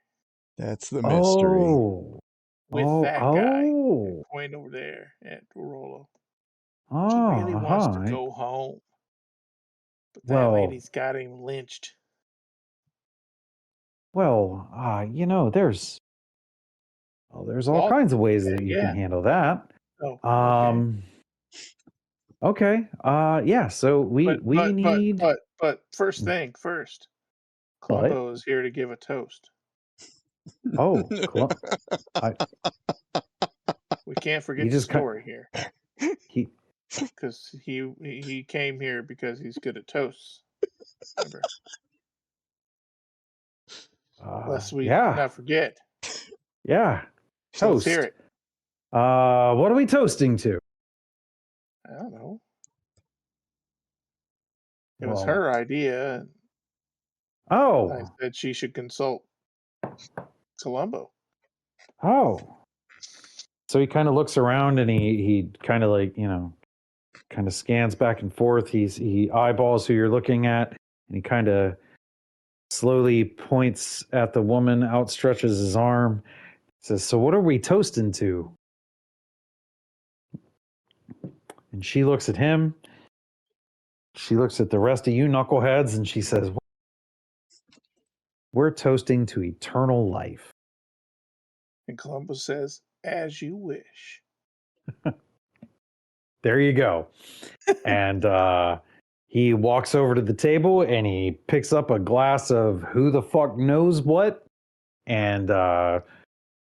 That's the mystery. Oh. With that guy. Oh. Point over there at Rollo. Oh, He really wants to go home. But that lady's got him lynched. Well, there's all kinds of ways that you can handle that. Oh, okay. Yeah, so we need but first thing first. Columbo is here to give a toast. Oh, we can't forget the story here. Because he came here because he's good at toasts. Remember? Lest we not forget. Yeah. So Toast. let's hear it. What are we toasting to? I don't know. It was her idea. Oh. I said she should consult Columbo. Oh. So he kind of looks around and he kind of like, kind of scans back and forth. He eyeballs who you're looking at, and he kind of slowly points at the woman, outstretches his arm, says, "So what are we toasting to?" And she looks at him. She looks at the rest of you knuckleheads, and she says, "We're toasting to eternal life." And Columbo says, "As you wish." There you go. And he walks over to the table and he picks up a glass of who the fuck knows what and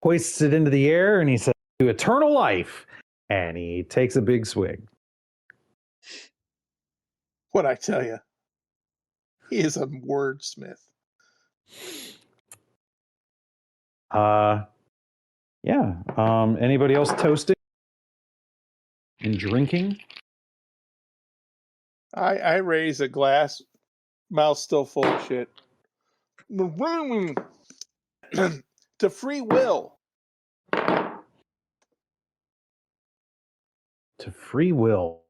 hoists it into the air, and he says, "To eternal life." And he takes a big swig. What I tell you, he is a wordsmith. Yeah. Anybody else toasting and drinking? I raise a glass, mouth still full of shit. To free will. To free will.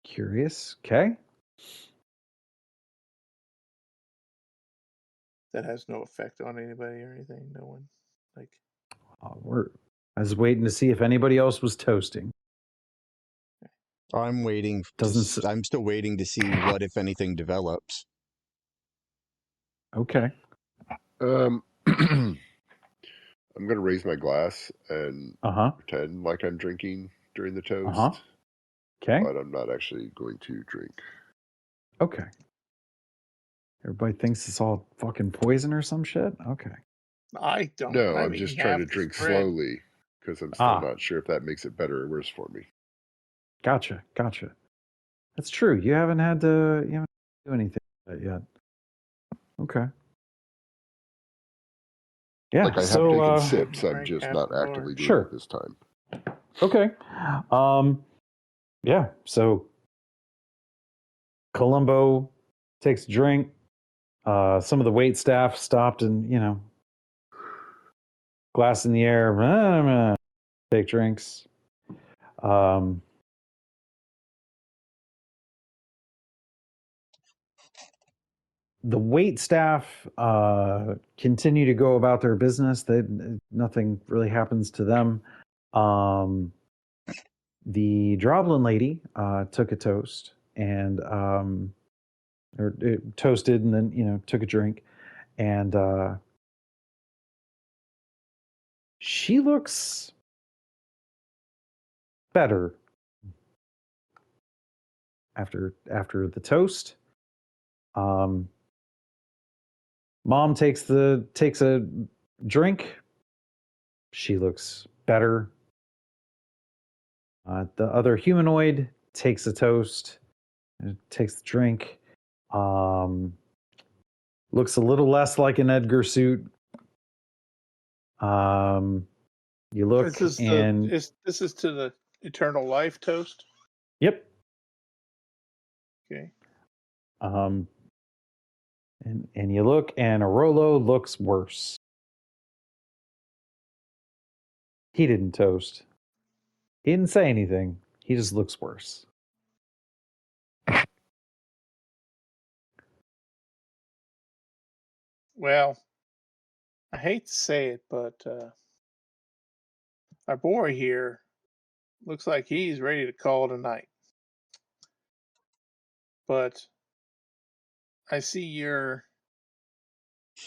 Curious. Okay. That has no effect on anybody or anything. No one. I was waiting to see if anybody else was toasting. I'm waiting. I'm still waiting to see what, if anything, develops. Okay. I'm going to raise my glass and pretend like I'm drinking during the toast. Okay. But I'm not actually going to drink. Okay. Everybody thinks it's all fucking poison or some shit? Okay. I don't. No, I'm I'm just trying to drink slowly because I'm still not sure if that makes it better or worse for me. Gotcha. That's true. You haven't had to do anything with that yet. Okay. Yeah. Like I have taken sips, I'm just not actively doing it this time. Okay. Yeah. So Columbo takes a drink. Some of the wait staff stopped and, glass in the air, take drinks. The wait staff continue to go about their business. Nothing really happens to them. The Droblin lady took a toast and toasted and then took a drink, and she looks better after the toast. Mom takes a drink. She looks better. The other humanoid takes a toast, takes the drink. Looks a little less like an Edgar suit. You look this is to the eternal life toast. Yep. Okay. And you look, and Arolo looks worse. He didn't toast. He didn't say anything. He just looks worse. Well, I hate to say it, but our boy here looks like he's ready to call it a night. But I see you're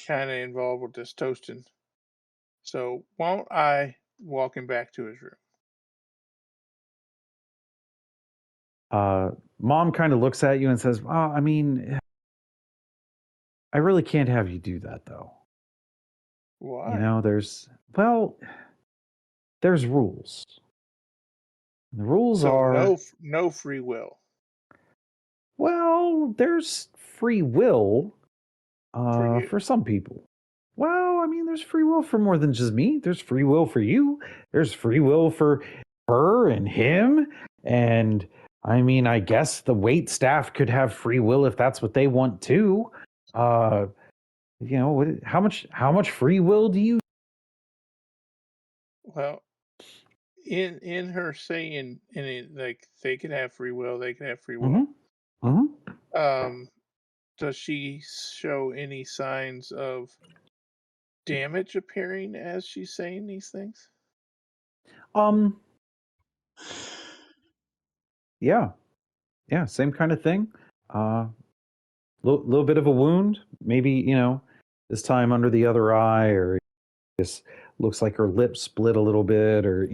kind of involved with this toasting. So won't I walk him back to his room? Mom kind of looks at you and says, I mean, I really can't have you do that, though. Why? There's rules. The rules are no free will. Well, there's free will for some people. Well, I mean, there's free will for more than just me. There's free will for you. There's free will for her and him. And I mean, I guess the wait staff could have free will if that's what they want to. How much free will do you? Well, in her saying like they can have free will, they can have free will. Does she show any signs of damage appearing as she's saying these things? Yeah, same kind of thing. Little bit of a wound, maybe this time under the other eye, or just looks like her lip split a little bit, or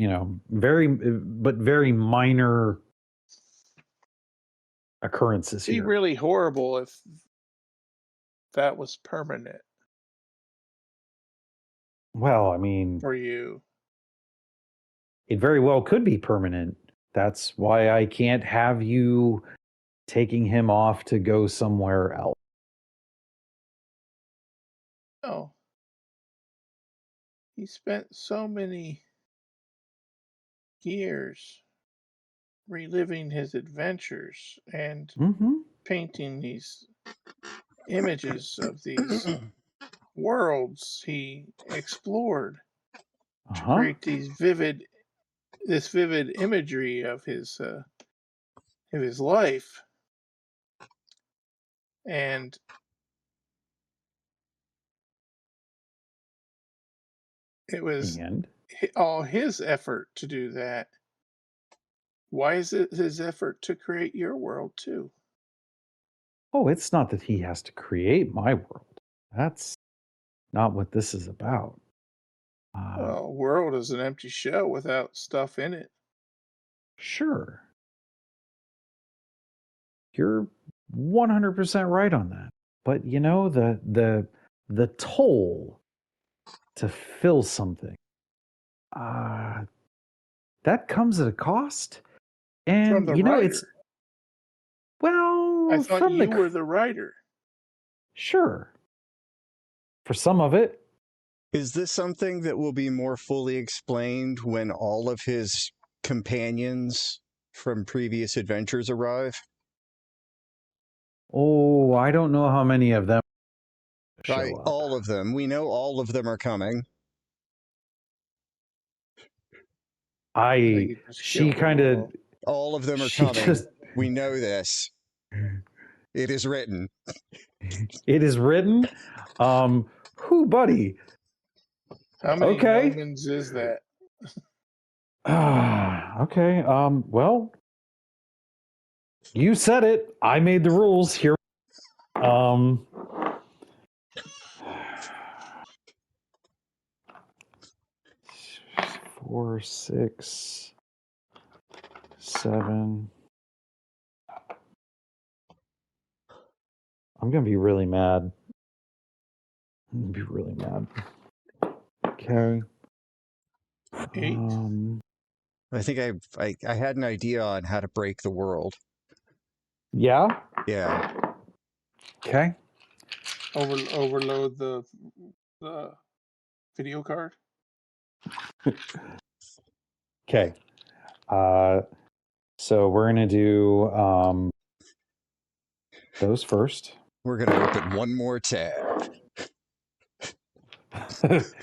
very minor occurrences It'd be here. really horrible if that was permanent. Well, I mean, for you, it very well could be permanent. That's why I can't have you taking him off to go somewhere else. Oh, he spent so many years reliving his adventures and painting these images of these worlds he explored to create this vivid imagery of his life, and it was all his effort to do that, Why is it his effort to create your world too? Oh, it's not that he has to create my world. That's not what this is about. Well, world is an empty shell without stuff in it. Sure. You're 100% right on that. But you know, the toll to fill something, that comes at a cost. From And the you know, writer. it's well, I thought from you the were the writer. sure. For some of it, Is this something that will be more fully explained when all of his companions from previous adventures arrive? oh, I don't know how many of them show Right, up. all of them. We know all of them are coming. I think I you just she killed them kind of all. All of them are she coming. just We know this. It is written. it is written. Who, buddy? How many Okay. Nomans is that? Okay. Well, you said it. I made the rules here. Um, 4, 6, 7. I'm gonna be really mad. I'm gonna be really mad. Okay. 8. I think I had an idea on how to break the world. Yeah. Yeah. Okay. Overload the video card. Okay. So we're gonna do those first. We're going to open one more tab. This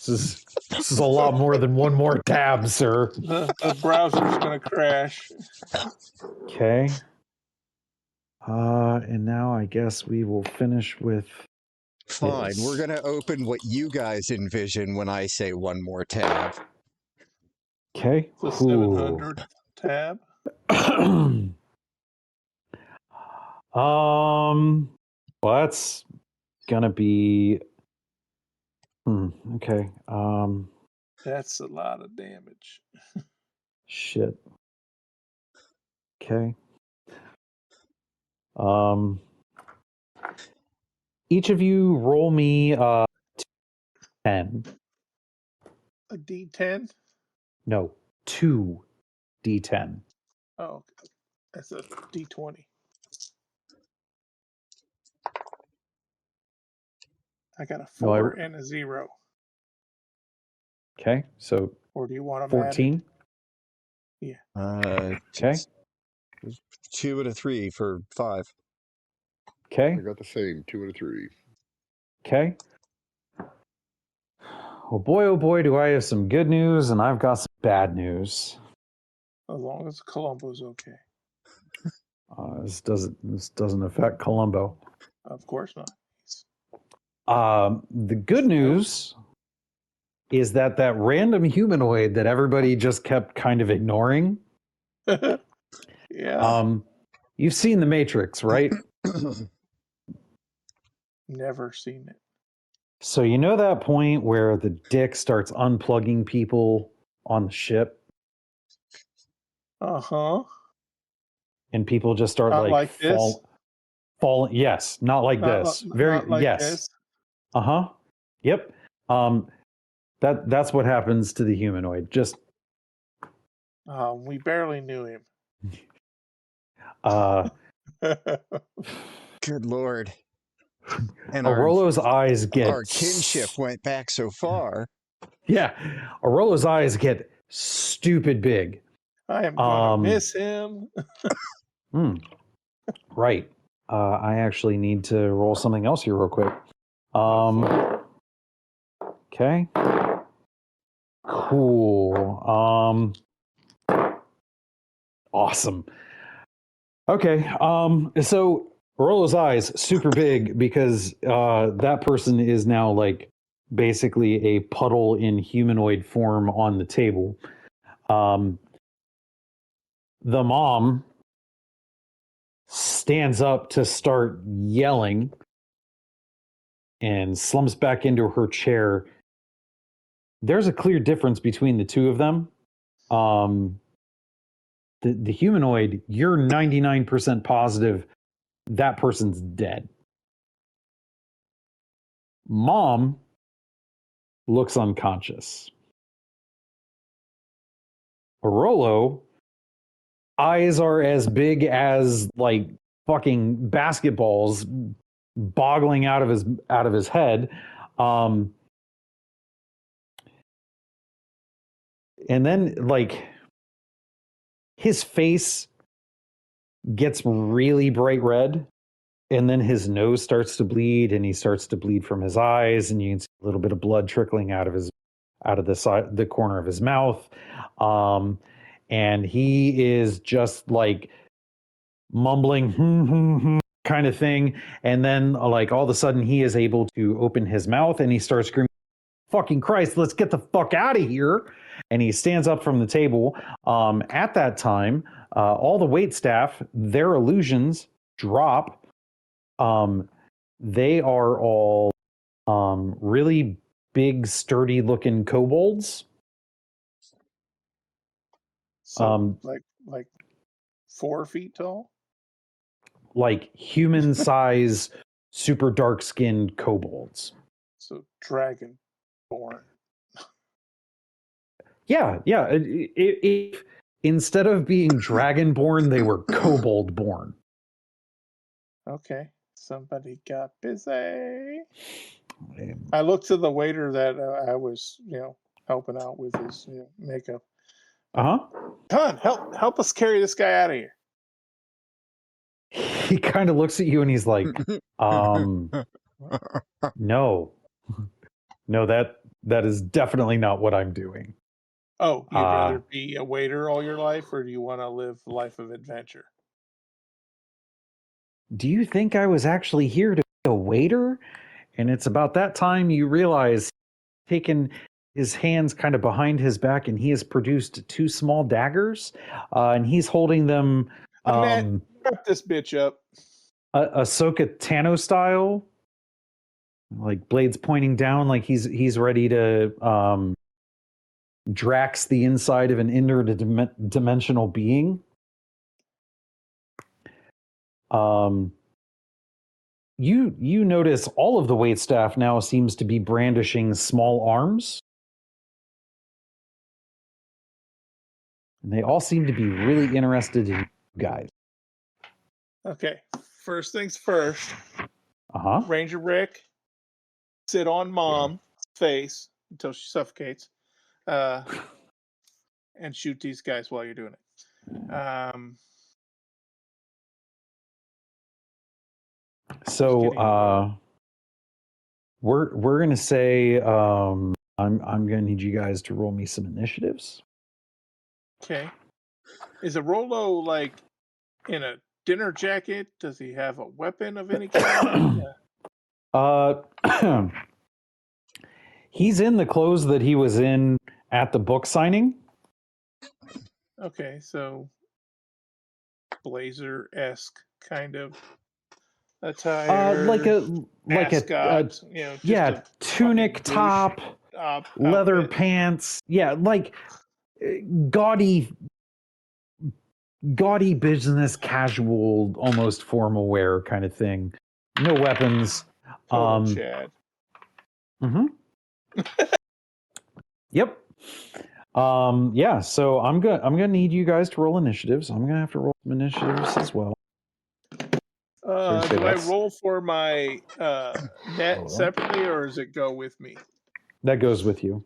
is a lot more than one more tab, sir. The browser's gonna crash. Okay. And now I guess we will finish with Fine. this. We're going to open what you guys envision when I say one more tab. Okay. The 700 tab. Well, that's gonna be okay. That's a lot of damage. Shit. Okay. Each of you roll me 10. A D10? No, 2d10. Oh, that's a D20. I got a 4 and a 0. Okay, so Or do you want them 14. Added? Okay. 2 and a 3 for 5. Okay. I got the same 2 and a 3. Okay. Well, oh boy, do I have some good news, and I've got some bad news. As long as Columbo's okay. This doesn't affect Columbo. Of course not. The good news is that random humanoid that everybody just kept kind of ignoring. Yeah. You've seen The Matrix, right? Never seen it. So you know that point where the dick starts unplugging people on the ship? Uh-huh. And people just start Not like this? falling. Yes, not like this. Very not like yes. this. Uh-huh. Yep. That's what happens to the humanoid. Just We barely knew him. Good Lord. And Arolo's eyes get our kinship went back so far. Yeah. Arolo's eyes get stupid big. I am gonna miss him. Right. I actually need to roll something else here real quick. Okay. Cool. Awesome. Okay. So Arolo's eyes super big because that person is now like basically a puddle in humanoid form on the table. the mom stands up to start yelling and slumps back into her chair. There's a clear difference between the two of them. The humanoid, you're 99% positive that person's dead. Mom looks unconscious. Arolo, eyes are as big as like fucking basketballs boggling out of his head. And then like his face gets really bright red, and then his nose starts to bleed, and he starts to bleed from his eyes, and you can see a little bit of blood trickling out of the corner of his mouth. And he is just like mumbling kind of thing, and then like all of a sudden he is able to open his mouth and he starts screaming, "Fucking Christ, let's get the fuck out of here!" And he stands up from the table. At that time, all the wait staff, their illusions drop. They are all really big, sturdy looking kobolds. So like 4 feet tall? Like human size, super dark skinned kobolds. So dragon born. Yeah. If instead of being dragonborn, they were kobold-born. Okay. Somebody got busy. I looked to the waiter that I was, helping out with his makeup. Uh-huh. Come on, help us carry this guy out of here. He kind of looks at you and he's like, no, that is definitely not what I'm doing. Oh, you'd rather be a waiter all your life, or do you want to live a life of adventure? Do you think I was actually here to be a waiter? And it's about that time you realize, taking his hands kind of behind his back, and he has produced 2 small daggers, and he's holding them. Matt, wrap this bitch up. Ahsoka Tano style, like blades pointing down, like he's ready to Drax the inside of an interdimensional being. You notice all of the waitstaff now seems to be brandishing small arms. And they all seem to be really interested in you guys. Okay, first things first. Uh-huh. Ranger Rick, sit on Mom's face until she suffocates, and shoot these guys while you're doing it. So we're gonna say I'm gonna need you guys to roll me some initiatives. Okay. Is a Rolo like in a dinner jacket? Does he have a weapon of any kind? He's in the clothes that he was in at the book signing. Okay, so blazer-esque kind of attire. Like a ascot, a tunic top, leather outfit. pants. Yeah, like gaudy business casual, almost formal wear kind of thing. No weapons. Total Chad. Mm-hmm. Yep. Yeah, so I'm gonna need you guys to roll initiatives. I'm gonna have to roll some initiatives as well. Do I roll for my net separately, or does it go with me? That goes with you.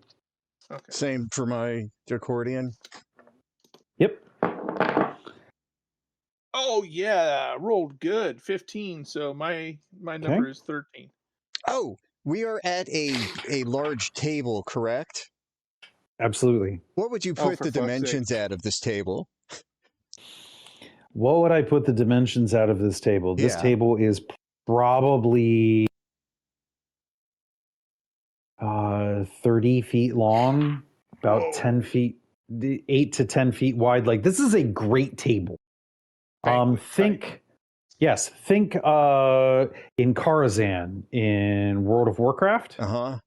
Okay. Same for my accordion. Yep. Oh yeah, rolled good. 15. So my number is 13. Oh, we are at a large table, correct? Absolutely. What would you put the dimensions at of this table? What would I put the dimensions out of this table? This table is probably 30 feet long, about 10 feet the 8 to 10 feet wide. Like, this is a great table. Banquet Think type. think in Karazhan in World of Warcraft. Uh-huh.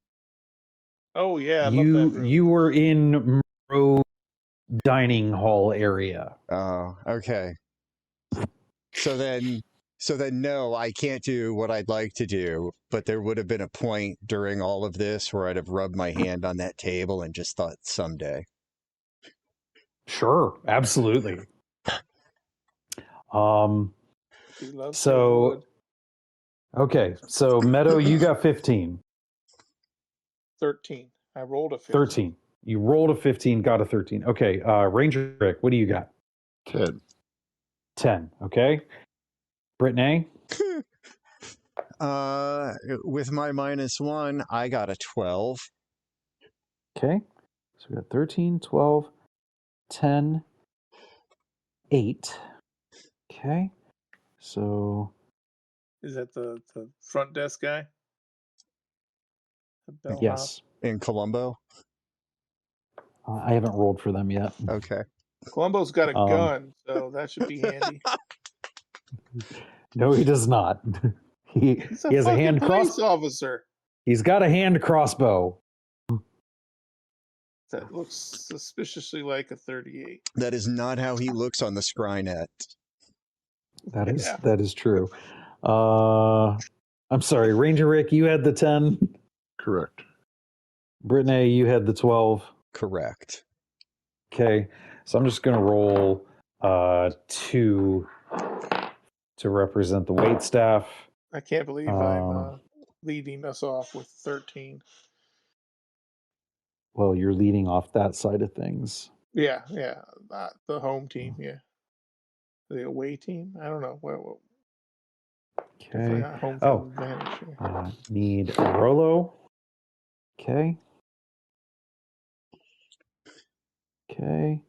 Oh yeah, I love that room. You were in Monroe dining hall area. Oh, okay. So then no, I can't do what I'd like to do, but there would have been a point during all of this where I'd have rubbed my hand on that table and just thought someday. Sure, absolutely. He loves So wood. okay, so Meadow, you got 15. 13. I rolled a 15. 13. You rolled a 15, got a 13. Okay, Ranger Rick, what do you got? 10. 10. Okay. Brittany? With my -1, I got a 12. Okay. So we got 13, 12, 10, 8. Okay. So Is that the front desk guy? The bellhop? yes. In Colombo? I haven't rolled for them yet. Okay. Columbo's got a gun, so that should be handy. No, he does not. he He's a has a fucking hand police crossbow. officer. He's got a hand crossbow. That looks suspiciously like a 38. That is not how he looks on the Scrynet. That is true. I'm sorry, Ranger Rick, you had the 10. Correct. Brittany, you had the 12. Correct. Okay, so I'm just going to roll 2 to represent the wait staff. I can't believe I'm leading us off with 13. Well, you're leading off that side of things. Yeah, the home team, yeah. The away team? I don't know. Well, definitely Okay. not home field advantage. Yeah. Need a Rolo. Okay. Okay.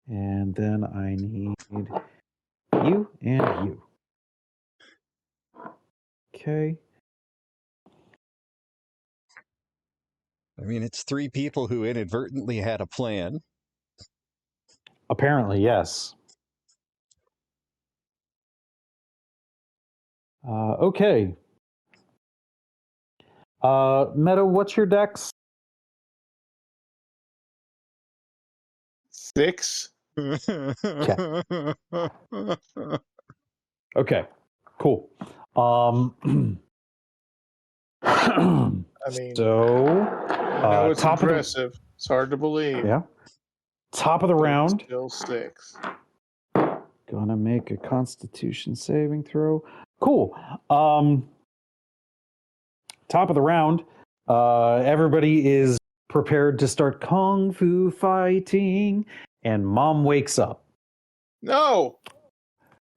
And then I need you and you. Okay. I mean, it's 3 people who inadvertently had a plan. Apparently, yes. Okay. Meadow, what's your dex? 6? Okay. Cool. I mean, so I know it's top impressive. It's hard to believe. Yeah. Top of the round. Still 6. Gonna make a Constitution saving throw. Cool. Top of the round. Everybody is prepared to start kung fu fighting, and Mom wakes up. No!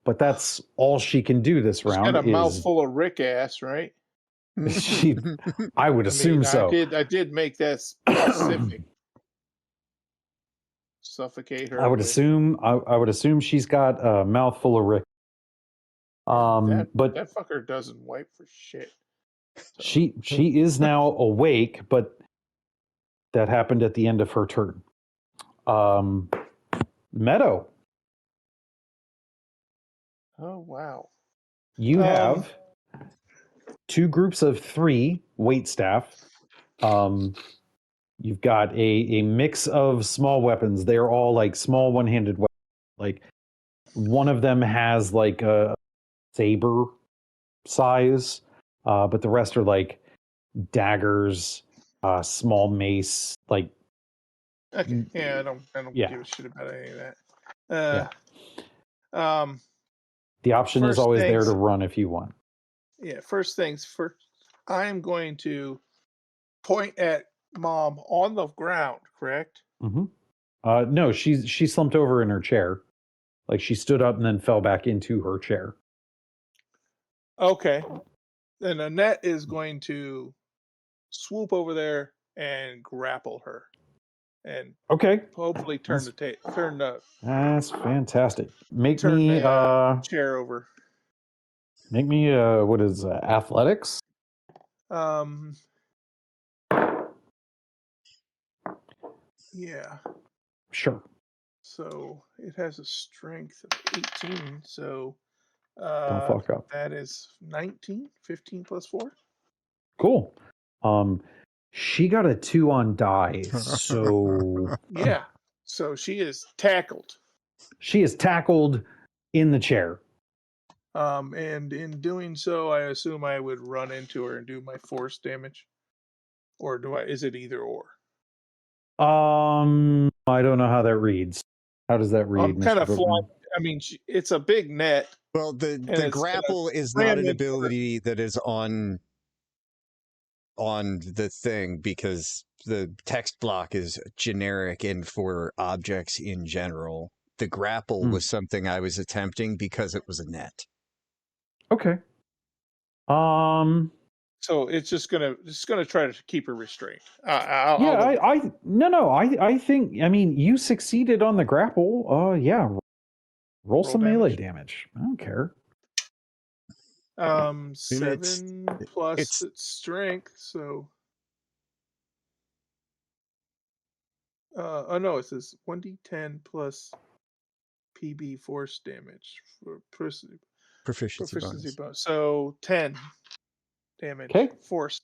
But that's all she can do this She's round. got a mouthful of Rick ass, right? I would assume so. I did make that specific. Suffocate her. I would assume she's got a mouthful of Rick. But But that fucker doesn't wipe for shit. So. She is now awake, but that happened at the end of her turn. Meadow. Oh wow. You have 2 groups of 3 wait staff. You've got a mix of small weapons. They're all like small one-handed weapons. Like one of them has like a saber size, but the rest are like daggers, small mace, like. Okay. Yeah, I don't give a shit about any of that. The option is always there to run if you want. Yeah, first things first. I am going to point at Mom on the ground, correct? Mm-hmm. No, she slumped over in her chair. Like she stood up and then fell back into her chair. Okay. Then Annette is going to swoop over there and grapple her. And hopefully turn the That's fantastic. Make turn me the chair over. Make me what is athletics? Yeah. Sure. So it has a strength of 18. So Don't fuck up. that is 19, 15 plus 4. Cool. She got a 2 on die, so Yeah. So she is tackled. she is tackled in the chair. And in doing so, I assume I would run into her and do my force damage. Or is it either or? I don't know how that reads. How does that read, I'm kind Mr. of flying. Bookman? I mean, it's a big net. Well, And the it's gonna grapple is not ram an into her. ability that is on the thing, because the text block is generic and for objects in general. The grapple was something I was attempting because it was a net. Okay. So it's just gonna try to keep her restrained. I think, I mean, you succeeded on the grapple. Yeah, roll some melee damage. I don't care. 7 plus it's its strength, so oh no, it says 1d10 plus PB force damage for proficiency bonus. So 10 damage. Okay. Force.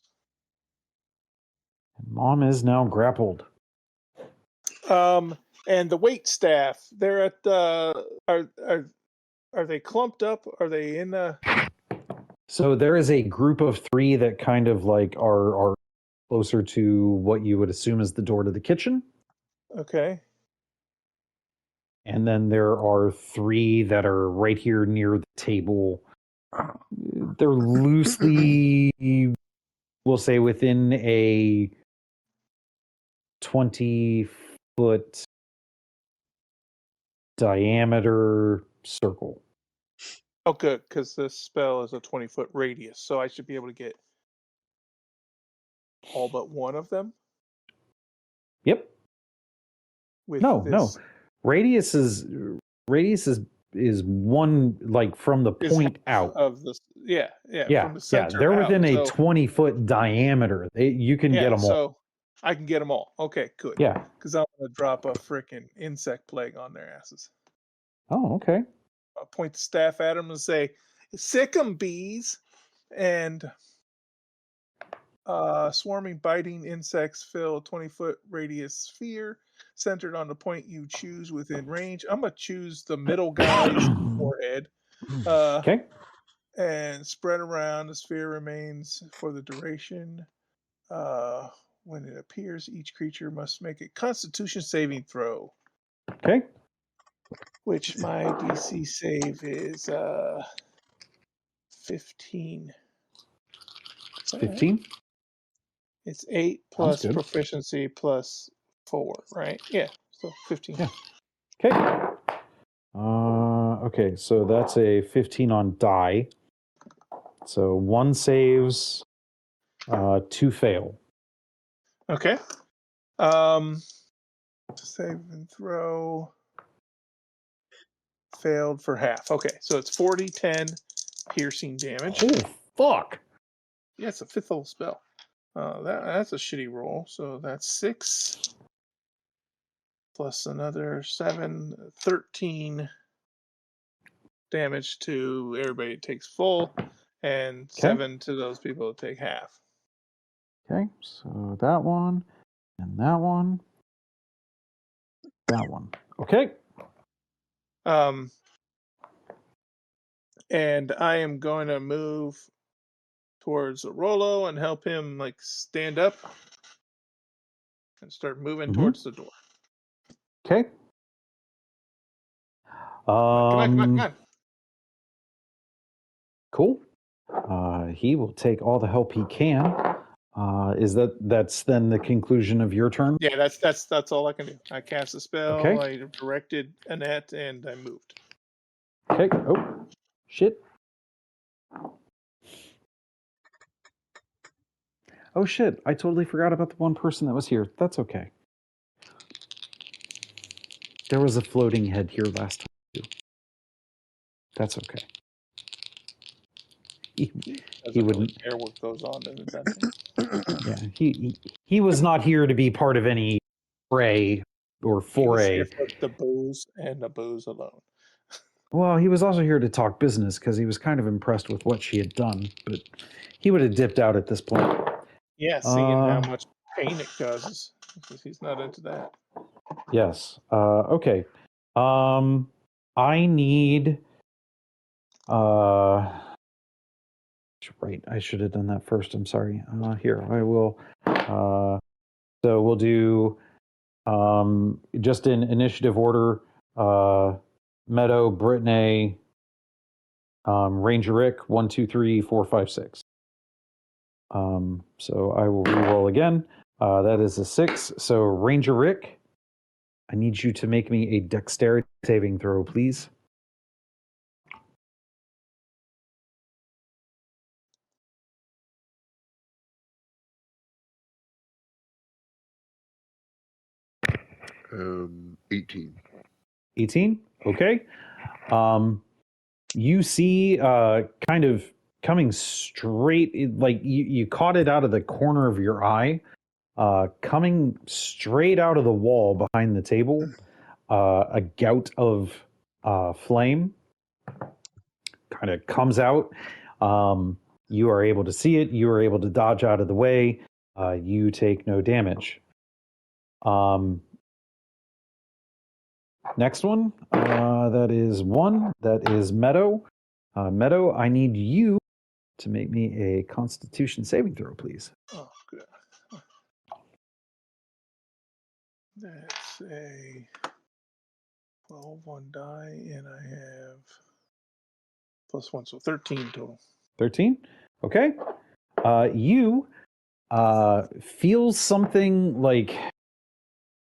Mom is now grappled. And the wait staff, they're at the are they clumped up? Are they in the? So there is a group of 3 that kind of like are closer to what you would assume is the door to the kitchen. Okay. And then there are 3 that are right here near the table. They're loosely, we'll say, within a 20-foot diameter circle. Oh, good, because this spell is a 20-foot radius, so I should be able to get all but one of them. Yep. No. Radius is one, like, from the point out of this. Yeah, from the center. They're within a so, 20-foot diameter. You can get them all. So I can get them all. Okay, good. Yeah. Because I'm gonna drop a freaking insect plague on their asses. Oh, okay. I'll point the staff at them and say, "Sick 'em, bees!" And swarming, biting insects fill a 20-foot radius sphere centered on the point you choose within range. I'm gonna choose the middle guy's forehead. Okay. And spread around. The sphere remains for the duration. When it appears, each creature must make a Constitution saving throw. Okay. Which my DC save is 15. 15? It's 8 plus proficiency plus 4, right? Yeah, so 15. Yeah. Okay. Okay, so that's a 15 on die. So 1 saves, 2 fail. Okay. Save and throw. Failed for half. Okay, so it's 40, 10 piercing damage. Oh, fuck. Yeah, it's a 5th level spell. That's a shitty roll. So that's 6 plus another 7, 13 damage to everybody that takes full, and 7 to those people that take half. Okay, so that one, and that one, that one. Okay. And I am going to move towards Rollo and help him like stand up and start moving towards the door. Okay. Come on. Cool. He will take all the help he can. That's then the conclusion of your turn? Yeah, that's all I can do. I cast a spell, Okay. I directed Annette, and I moved. Okay. Oh, shit. Oh, shit. I totally forgot about the one person that was here. That's okay. There was a floating head here last time, too. That's okay. He wouldn't care what goes on in the dungeon. Yeah, he was not here to be part of any fray, or He was 4A. here for the booze and the booze alone. Well, he was also here to talk business because he was kind of impressed with what she had done, but he would have dipped out at this point. Yeah, seeing how much pain it causes. He's not into that. Yes. Okay. I need. Right. I should have done that first. I'm sorry. Here, I will. So we'll do just in initiative order. Meadow, Brittany, Ranger Rick, 1, 2, 3, 4, 5, 6. So I will re-roll again. That is a 6. So Ranger Rick, I need you to make me a dexterity saving throw, please. Um, 18. 18. Okay. You see kind of coming straight, like you caught it out of the corner of your eye, coming straight out of the wall behind the table, a gout of flame kind of comes out. You are able to see it. You are able to dodge out of the way. You take no damage. Next one, that is 1. That is Meadow. Meadow, I need you to make me a Constitution saving throw, please. Oh, good. That's a 12 on die, and I have +1, so 13 total. 13? Okay. You feel something like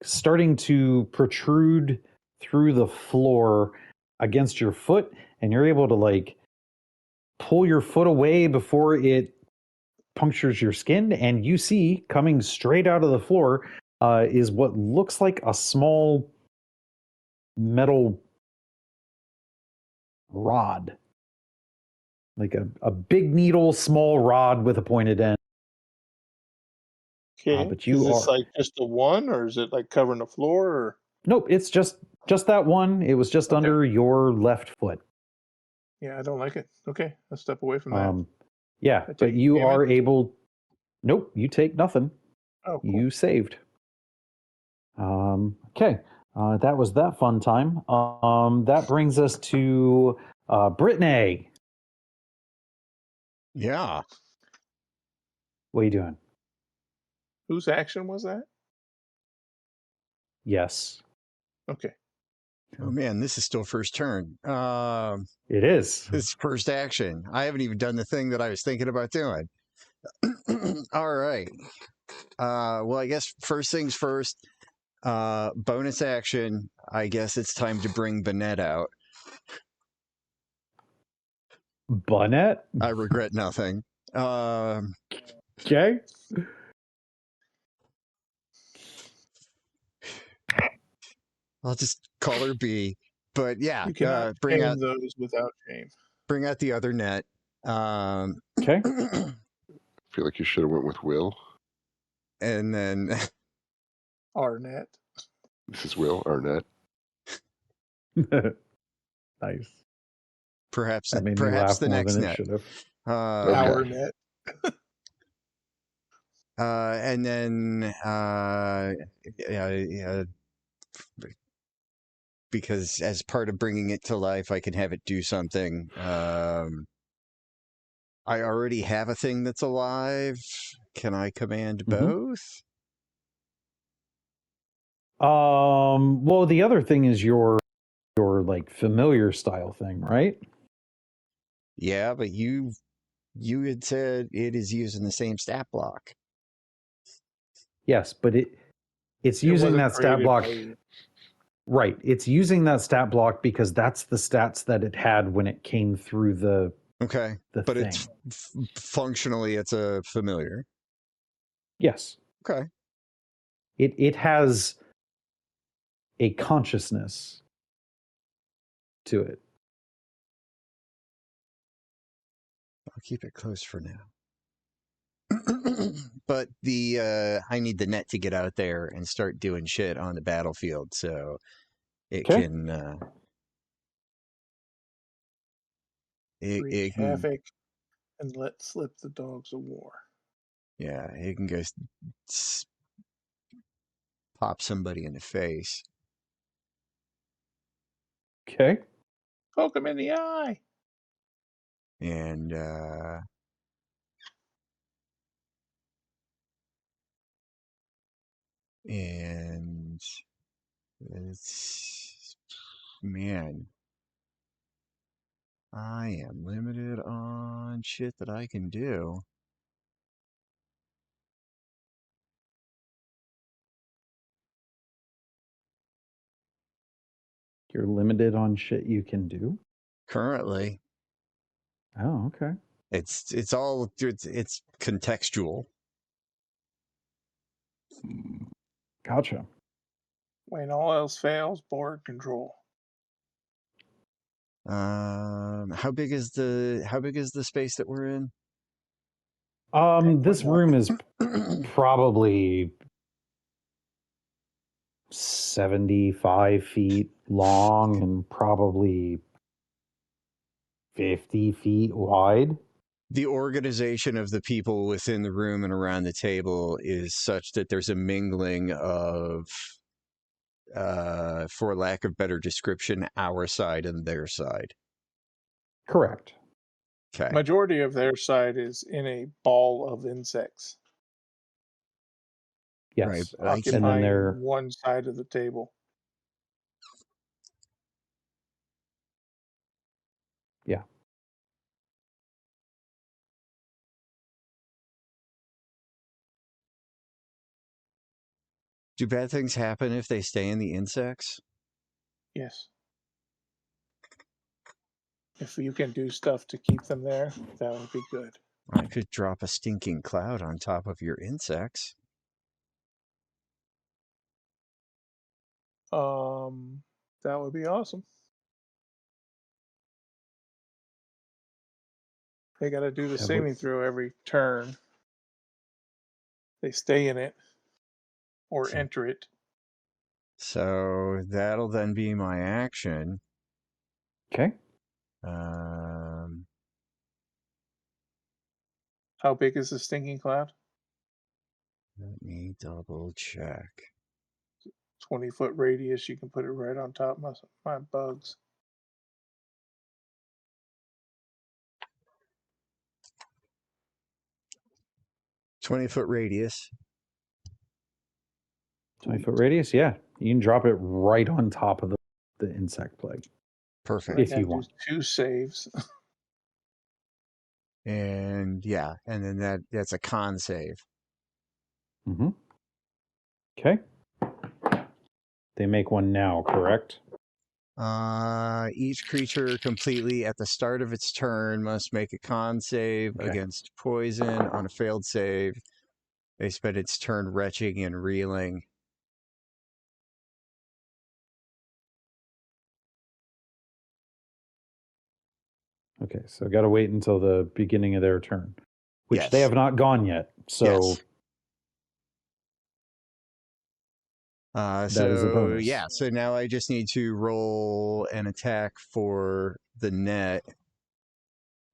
starting to protrude through the floor against your foot, and you're able to like pull your foot away before it punctures your skin, and you see coming straight out of the floor is what looks like a small metal rod, like a big needle, small rod with a pointed end. Okay. But Is you this are like just a one, or is it like covering the floor? Or nope. It's just that one. It was just Okay. under your left foot. Yeah, I don't like it. Okay, I'll step away from that. Yeah, I but take you are damage? able. Nope, you take nothing. Oh, cool. You saved. Okay, that was that fun time. That brings us to Brittany. Yeah. What are you doing? Whose action was that? Yes, Okay. Oh man, this is still first turn. it is. It's first action. I haven't even done the thing that I was thinking about doing. All right. Well, I guess first things first. Bonus action. I guess it's time to bring Bennett out. Bonnet? I regret nothing. Okay. I'll just call her B. But yeah, You cannot bring out shame those without shame. the other net. Okay. I feel like you should have went with Will. And then Arnett. This is Will Arnett. Nice. perhaps That made me perhaps laugh the more next than it net. should have. Okay. Our net. And then because as part of bringing it to life, I can have it do something. I already have a thing that's alive. Can I command both? Well, the other thing is your like familiar style thing, right? Yeah, but you had said it is using the same stat block. Yes, but it's It using wasn't that stat created block. by you. Right. It's using that stat block because that's the stats that it had when it came through the Okay, but thing. it's functionally it's a familiar. Yes. Okay. It has a consciousness to it. I'll keep it close for now. but I need the net to get out there and start doing shit on the battlefield, so it Okay. can Wreak it can havoc and let slip the dogs of war. it can go pop somebody in the face. Okay. Poke him in the eye. And it's, man, I am limited on shit that I can do. You're limited on shit you can do? Currently, Oh, okay. it's contextual. Gotcha. When all else fails, board control. How big is the space that we're in? This room is probably 75 feet long and probably 50 feet wide. The organization of the people within the room and around the table is such that there's a mingling of, for lack of better description, our side and their side. Correct. Okay. Majority of their side is in a ball of insects. Yes. Right, but Occupying one side of the table. Yeah. Do bad things happen if they stay in the insects? Yes. If you can do stuff to keep them there, that would be good. I could drop a stinking cloud on top of your insects. That would be awesome. They got to do the saving throw every turn. They stay in it or enter it. So that'll then be my action. Okay. How big is the stinking cloud? Let me double check. 20-foot radius. You can put it right on top of my bugs. $20-foot radius. 20-foot radius? Yeah. You can drop it right on top of the insect plague. Perfect. If you want. 2 saves. And yeah, and then that's a con save. Mm-hmm. Okay. They make one now, correct? Each creature completely at the start of its turn must make a con save against poison. On a failed save, they spend its turn retching and reeling. Okay, so got to wait until the beginning of their turn, which they have not gone yet. So that is a bonus. Yeah, so now I just need to roll an attack for the net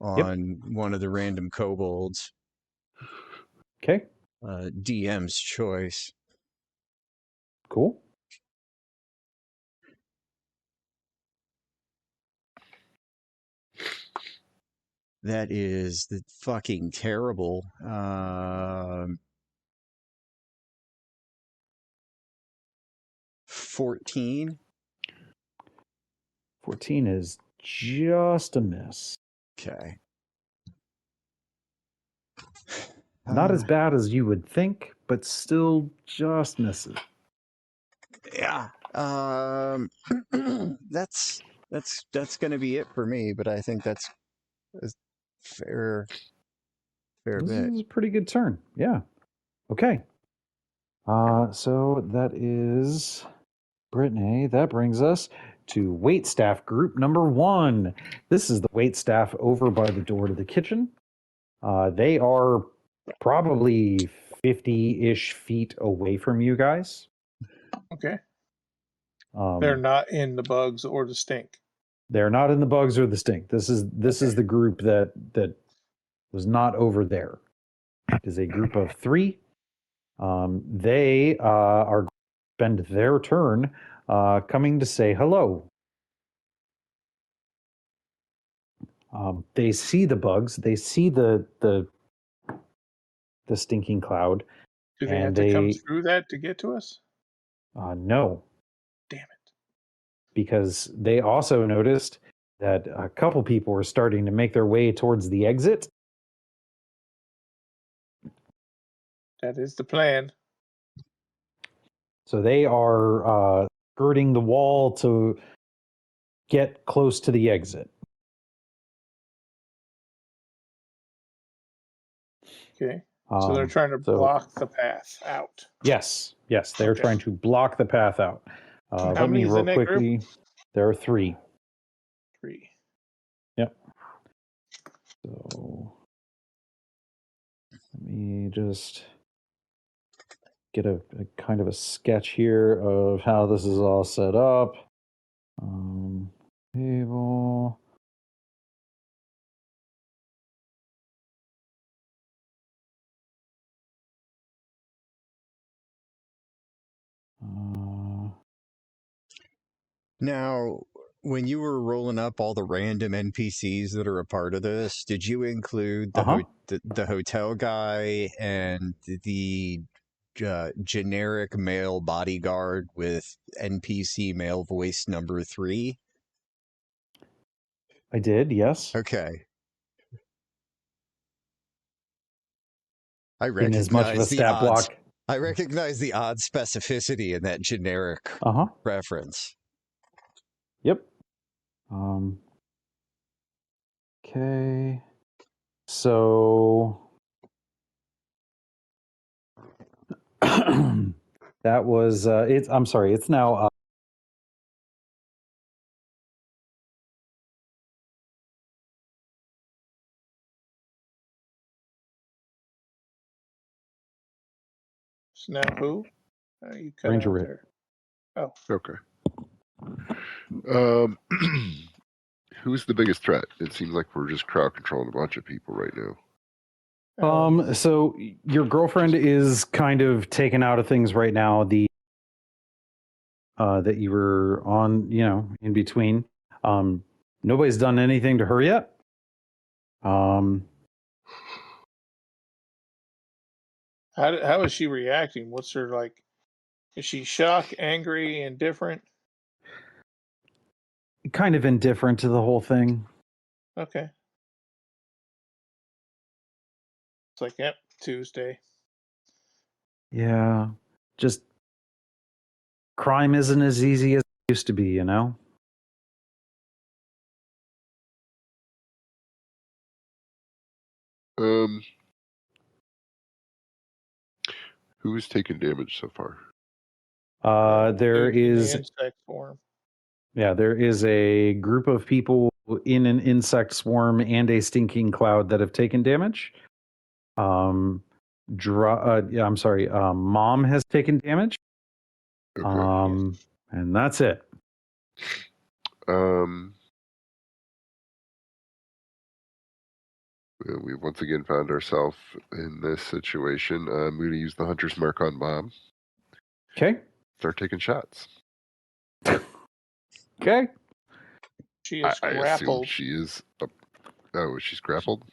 on one of the random kobolds. Okay. DM's choice. Cool. That is fucking terrible. 14. 14 is just a miss. Okay. Not as bad as you would think, but still just misses. Yeah. That's going to be it for me, but I think that's a fair This bit. is a pretty good turn. Yeah. Okay. So that is Brittany. That brings us to waitstaff group number 1. This is the waitstaff over by the door to the kitchen. They are probably 50-ish feet away from you guys. Okay. They're not in the bugs or the stink. They're not in the bugs or the stink. This is the group that was not over there. It is a group of 3. They are spend their turn coming to say hello. They see the bugs. They see the stinking cloud. Do they have And to come through that to get to us? No, Damn it. because they also noticed that a couple people were starting to make their way towards the exit. That is the plan. So they are skirting the wall to get close to the exit. Okay. So they're trying to block the path out. Yes, they're trying to block the path out. How Let many me is real in that quickly. group? There are 3. 3. Yep. So let me just get a kind of a sketch here of how this is all set up. Table. Now, when you were rolling up all the random NPCs that are a part of this, did you include the hotel guy and the generic male bodyguard with NPC male voice number 3? I did, yes. Okay. I In as much of a recognize the stat odds. block. I recognize the odd specificity in that generic reference. Yep. Okay. So that was it's I'm sorry, it's now Snap who? You cut Ranger out Rick. there. Oh. Okay. Who's the biggest threat? It seems like we're just crowd controlling a bunch of people right now. So your girlfriend is kind of taken out of things right now. The that you were on, in between. Nobody's done anything to her yet. How is she reacting? What's her like? Is she shocked, angry, indifferent? Kind of indifferent to the whole thing. Okay. It's like, yep, Tuesday. Yeah. Just crime isn't as easy as it used to be, you know? Who's taken damage so far? There is the insect form. Yeah, there is a group of people in an insect swarm and a stinking cloud that have taken damage. Mom has taken damage. Okay. And that's it. We've once again found ourselves in this situation. I'm going to use the hunter's mark on Mom. Okay. Start taking shots. Okay. She is I grappled. assume she is. She's grappled.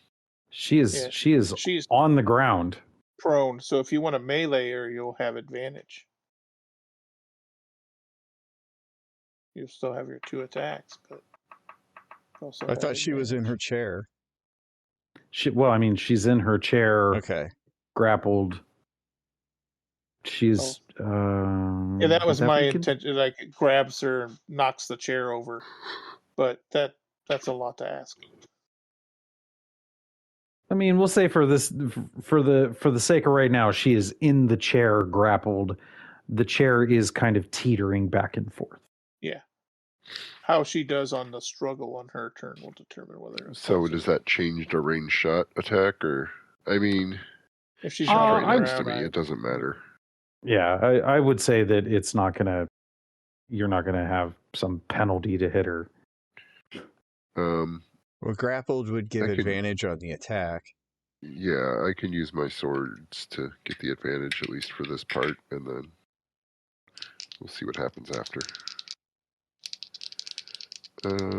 She is. Yeah, she's on the ground, prone. So if you want to melee her, you'll have advantage. You still have your 2 attacks, but also I thought she was in her chair. She's in her chair. Okay. Grappled. She's. Yeah, that was my intention. Like, it grabs her and knocks the chair over, but that's a lot to ask. I mean, we'll say for the sake of right now, she is in the chair, grappled. The chair is kind of teetering back and forth. Yeah. How she does on the struggle on her turn will determine whether. So does that change the range shot attack, or I mean? If she's She's running right next to around, me. It doesn't matter. Yeah, I would say that it's not gonna. You're not gonna have some penalty to hit her. Well, grappled would give I can- advantage on the attack. Yeah, I can use my swords to get the advantage, at least for this part, and then we'll see what happens after.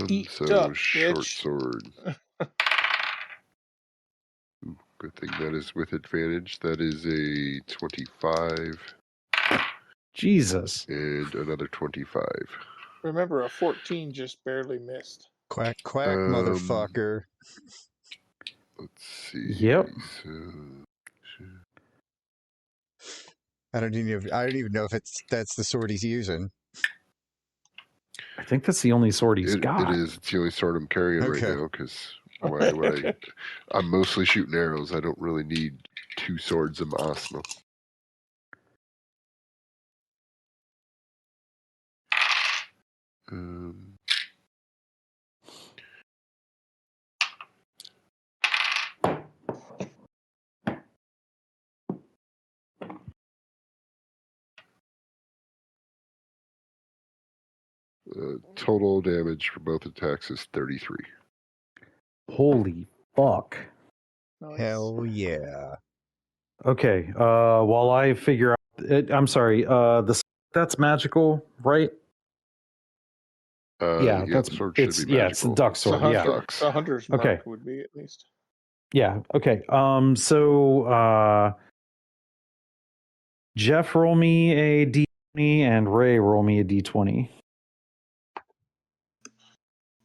Eat So up, short bitch. sword. Ooh, good thing that is with advantage. That is a 25 Jesus. and another 25. Remember, a 14 just barely missed. Quack, quack, motherfucker. Let's see. Yep. So, I don't even know if that's the sword he's using. I think that's the only sword he's got. It is. It's the only sword I'm carrying right Okay. now because why would I? I'm mostly shooting arrows. I don't really need 2 swords in my arsenal. Total damage for both attacks is 33. Holy fuck. Nice. Hell yeah. Okay. While I figure out, I'm sorry. That's magical, right? Yeah, The sword should be magical. Yeah, it's the duck sword. The Yeah. hunter's mark Okay. would be at least. Yeah. Okay. So Jeff, roll me a d20, and Ray, roll me a d20.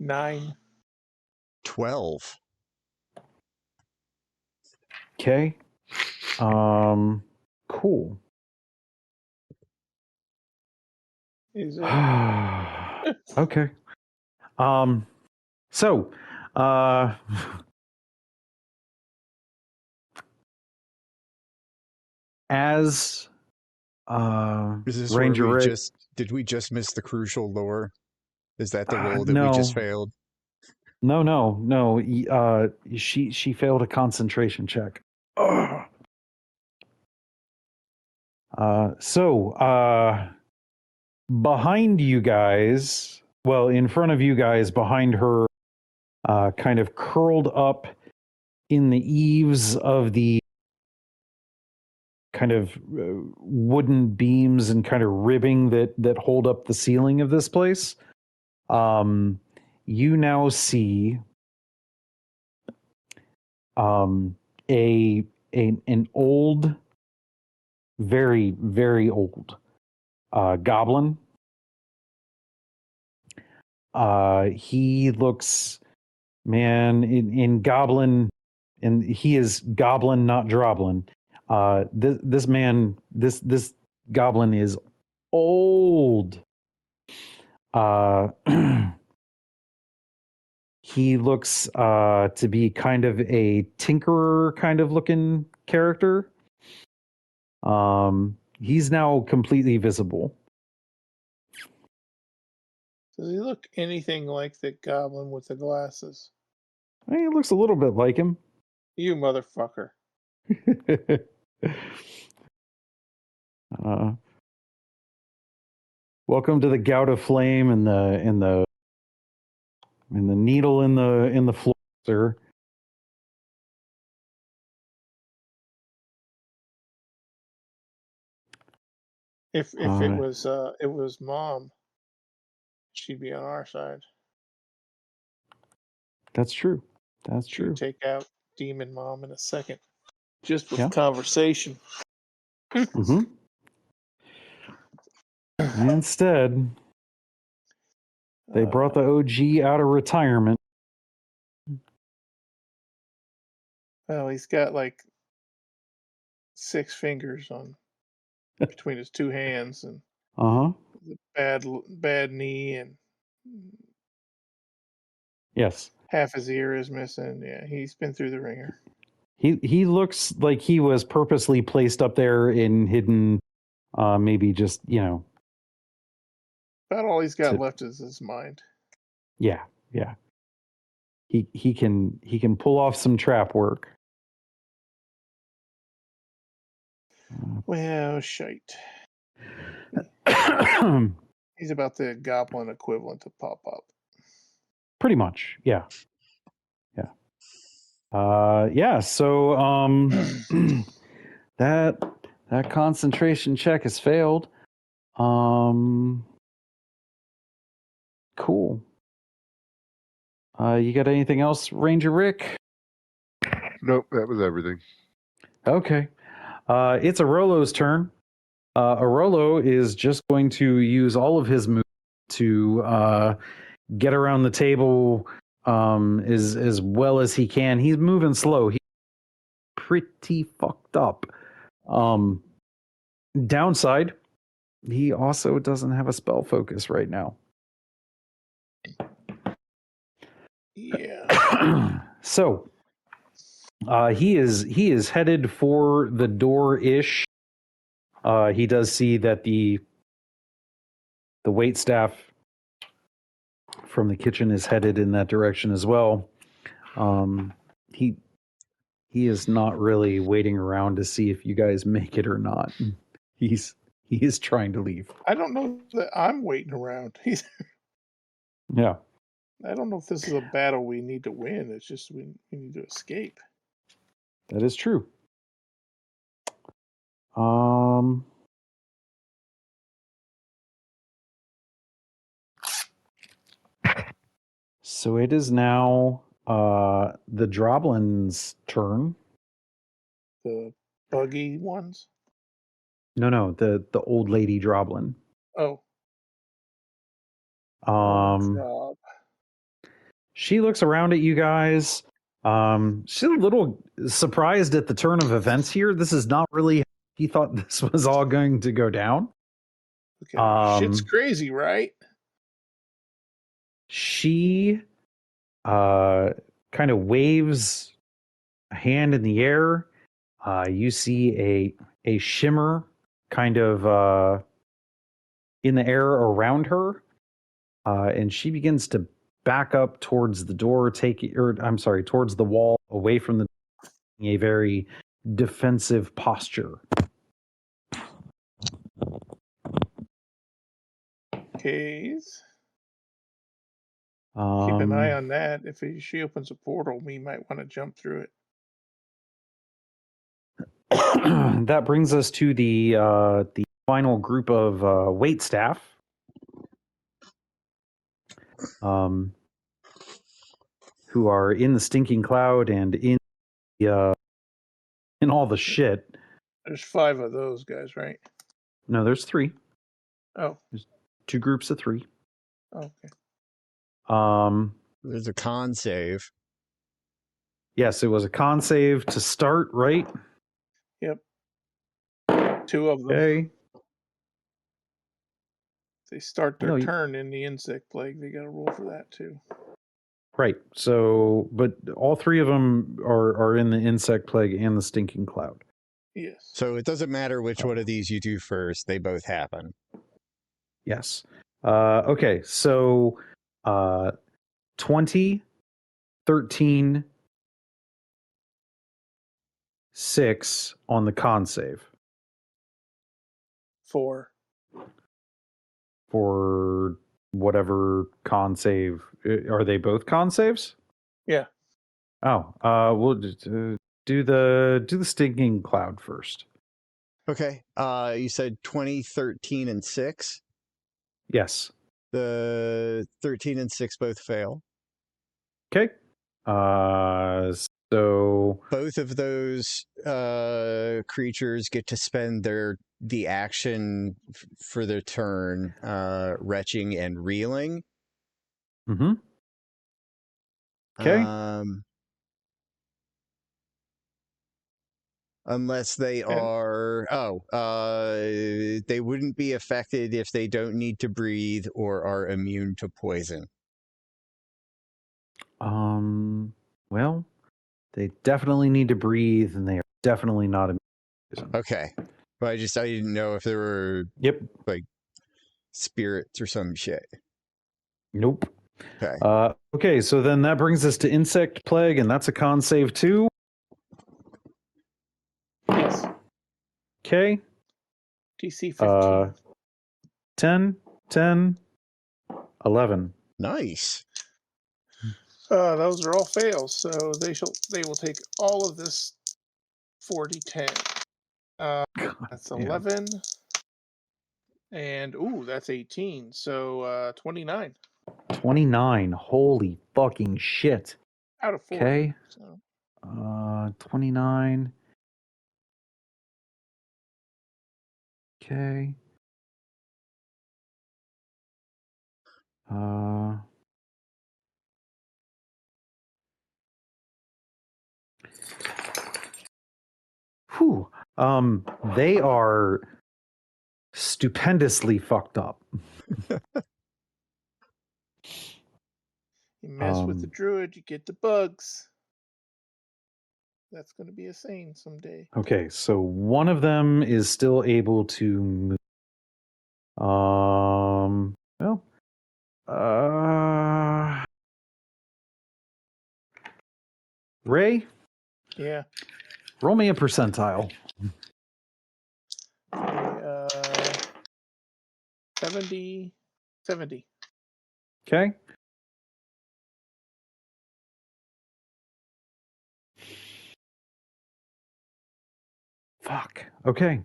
9. 12. Okay. Cool. Is it? Okay. So, as Is this Ranger where Ray, did we just miss the crucial lore? Is that the roll that no. we just failed? No. She failed a concentration check. So behind you guys, well, in front of you guys, behind her, kind of curled up in the eaves of the kind of wooden beams and kind of ribbing that hold up the ceiling of this place, you now see an old, very, very old goblin. He looks, man, in goblin, and he is goblin, not droblin. This man, this goblin is old. He looks to be kind of a tinkerer kind of looking character. He's now completely visible. Does he look anything like the goblin with the glasses? He looks a little bit like him. You motherfucker. Welcome to the gout of flame and the needle in the floor, sir. If it was Mom, she'd be on our side. That's true. That's She'd true. take out Demon Mom in a second, just with conversation. Mm-hmm. Instead, they brought the OG out of retirement. Well, he's got like 6 fingers on between his 2 hands, and the bad knee, and Yes. half his ear is missing. Yeah, he's been through the ringer. He looks like he was purposely placed up there and hidden. Maybe just About all he's got left is his mind. Yeah. He can pull off some trap work. Well, shite. He's about the goblin equivalent of Pop-Up. Pretty much, yeah. So that concentration check has failed. Cool. You got anything else, Ranger Rick? Nope, that was everything. Okay. It's Arolo's turn. Arolo is just going to use all of his moves to get around the table as well as he can. He's moving slow. He's pretty fucked up. Downside, he also doesn't have a spell focus right now. Yeah. So he is headed for the door-ish. He does see that the waitstaff from the kitchen is headed in that direction as well. He is not really waiting around to see if you guys make it or not. He is trying to leave. I don't know that I'm waiting around. Yeah. I don't know if this is a battle we need to win. It's just we need to escape. That is true. So it is now the Droblin's turn. The buggy ones? No, the old lady Droblin. Oh. Rob. She looks around at you guys. She's a little surprised at the turn of events here. This is not really how he thought this was all going to go down. Okay. Shit's crazy, right? She kind of waves a hand in the air. You see a shimmer kind of in the air around her, and she begins to back up towards the door, towards the wall, away from the a very defensive posture. Case. Keep an eye on that. If she opens a portal, we might want to jump through it. That brings us to the final group of waitstaff. Who are in the stinking cloud and in all the shit. There's 5 of those guys, right? No, there's 3. Oh. There's 2 groups of 3. Okay. There's a con save. Yes, it was a con save to start, right? Yep. 2 of them. Okay. They start their turn in the insect plague. They got to roll for that too. Right. So, but all 3 of them are in the insect plague and the stinking cloud. Yes. So it doesn't matter which one of these you do first. They both happen. Yes. Okay. So, 20, 13, 6 on the con save. 4. For whatever con save. Are they both con saves? Yeah. Oh, we'll just, do the stinking cloud first. Okay. You said 20, 13, and 6? Yes. The 13 and 6 both fail. Okay. So both of those creatures get to spend the action for their turn retching and reeling. Mm-hmm. Okay. Unless they are they wouldn't be affected if they don't need to breathe or are immune to poison. Well, they definitely need to breathe, and they are definitely not immune to poison. Okay. But I didn't know if there were like spirits or some shit. Nope. Okay. Okay, so then that brings us to insect plague, and that's a con save too. Yes. Okay. DC 15. 10, 10, 11. Nice. Those are all fails, so they will take all of this 4d10. That's damn. 11. And that's 18. So 29 29. Holy fucking shit. out of 40. Okay. So 29. Okay. Whew. They are stupendously fucked up. you mess with the druid, you get the bugs. That's going to be a saying someday. Okay, so one of them is still able to move. Well, Ray, Yeah. roll me a percentile. Okay, 70. Okay. Fuck. Okay.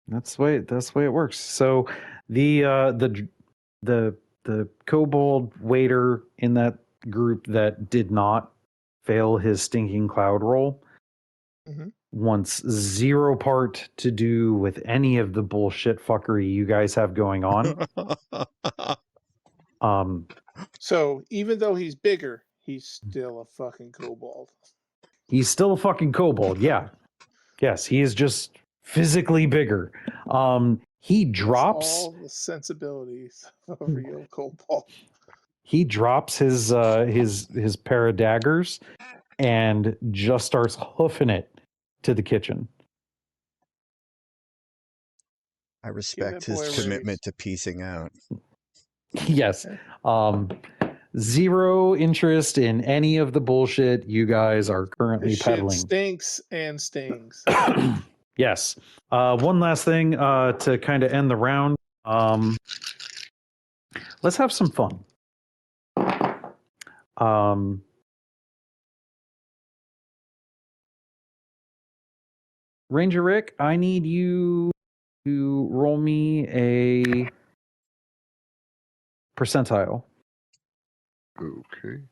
That's the way it works. So the kobold waiter in that group that did not fail his stinking cloud roll wants zero part to do with any of the bullshit fuckery you guys have going on. So even though he's bigger, he's still a fucking kobold. He's still a fucking kobold, yeah. Yes, he is just physically bigger. He drops all the sensibilities of a real kobold. He drops his pair of daggers and just starts hoofing it to the kitchen. I respect his commitment to piecing out. Yes. Zero interest in any of the bullshit you guys are currently This peddling. shit stinks and stings. Yes. One last thing to kind of end the round. Let's have some fun. Ranger Rick, I need you to roll me a percentile. Okay.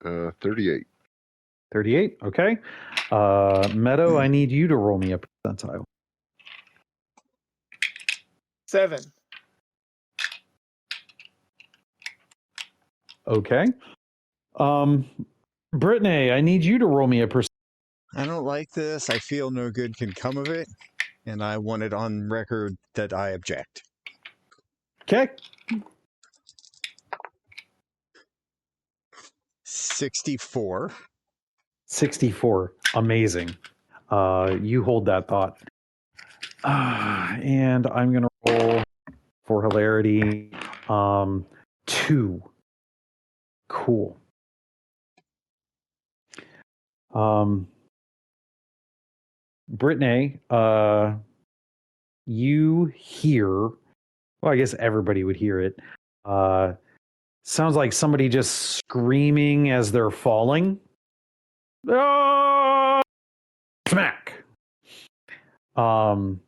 Uh, 38. 38, okay. Meadow, I need you to roll me a percentile. 7. Okay. Brittany, I need you to roll me a percentile. I don't like this. I feel no good can come of it. And I want it on record that I object. Okay. 64. 64. Amazing. You hold that thought. And I'm going to roll for hilarity. 2. Cool. Brittany, you hear, well, I guess everybody would hear it. Sounds like somebody just screaming as they're falling. Oh! Smack. You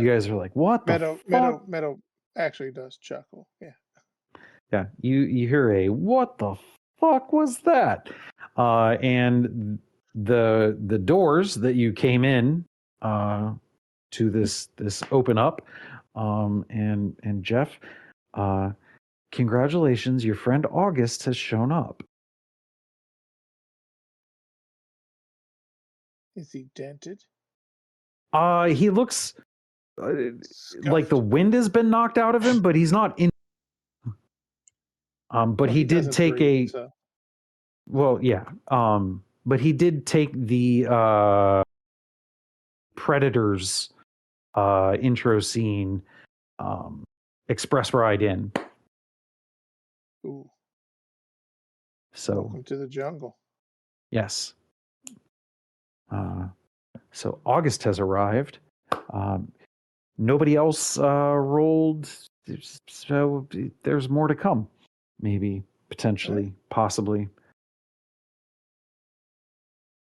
guys are like, what the fuck? Meadow actually does chuckle. Yeah. Yeah, you hear a what the fuck was that? And the doors that you came in to this open up. And Jeff, congratulations, your friend August has shown up. Is he dented? He looks like the wind has been knocked out of him, but he's not in. But Well, he did doesn't take breathe, so. well, yeah. But he did take the Predators intro scene express ride in. Ooh, So welcome to the jungle. yes. So August has arrived. Nobody else rolled, so there's more to come. Maybe, potentially, possibly.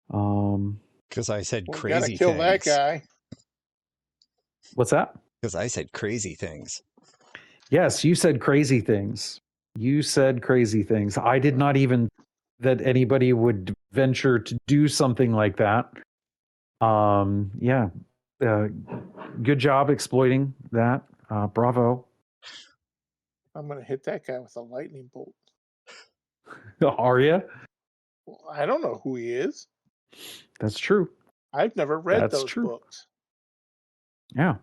Because I said We gotta crazy kill that things. guy. What's that? Because I said crazy things. Yes, you said crazy things. You said crazy things. I did not even that anybody would venture to do something like that. Yeah. Good job exploiting that. Bravo. I'm gonna hit that guy with a lightning bolt. Are you? Well, I don't know who he is. That's true. I've never read That's those true. books. Yeah.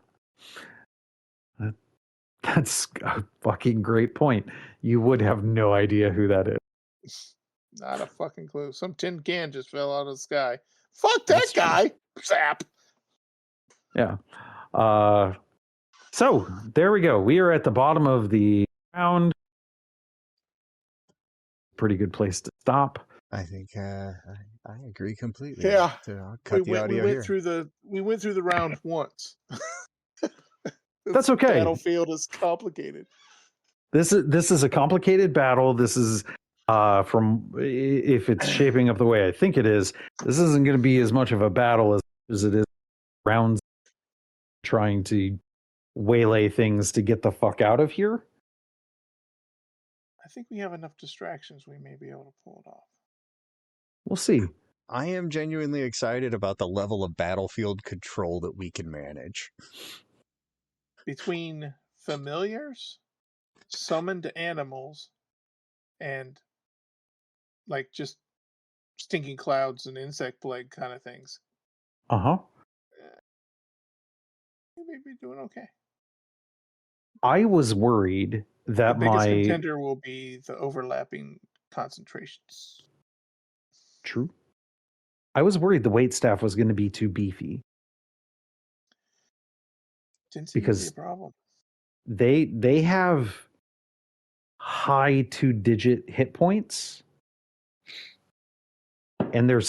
That's a fucking great point. You would have no idea who that is. Not a fucking clue. Some tin can just fell out of the sky. Fuck that That's true. guy! Zap! Yeah. So there we go. We are at the bottom of the round. Pretty good place to stop. I think I agree completely. Yeah. So I'll cut the audio we here. went through the round once. That's This okay. Battlefield is complicated. This is a complicated battle. This is from if it's shaping up the way I think it is. This isn't going to be as much of a battle as it is rounds trying to waylay things to get the fuck out of here. I think we have enough distractions. We may be able to pull it off. We'll see. I am genuinely excited about the level of battlefield control that we can manage. Between familiars, summoned animals, and like just stinking clouds and insect plague kind of things, Uh-huh. we may be doing okay. I was worried The that biggest contender will be the overlapping concentrations. True. I was worried the wait staff was going to be too beefy. Didn't seem to be Because a problem. they have high 2-digit hit points, and there's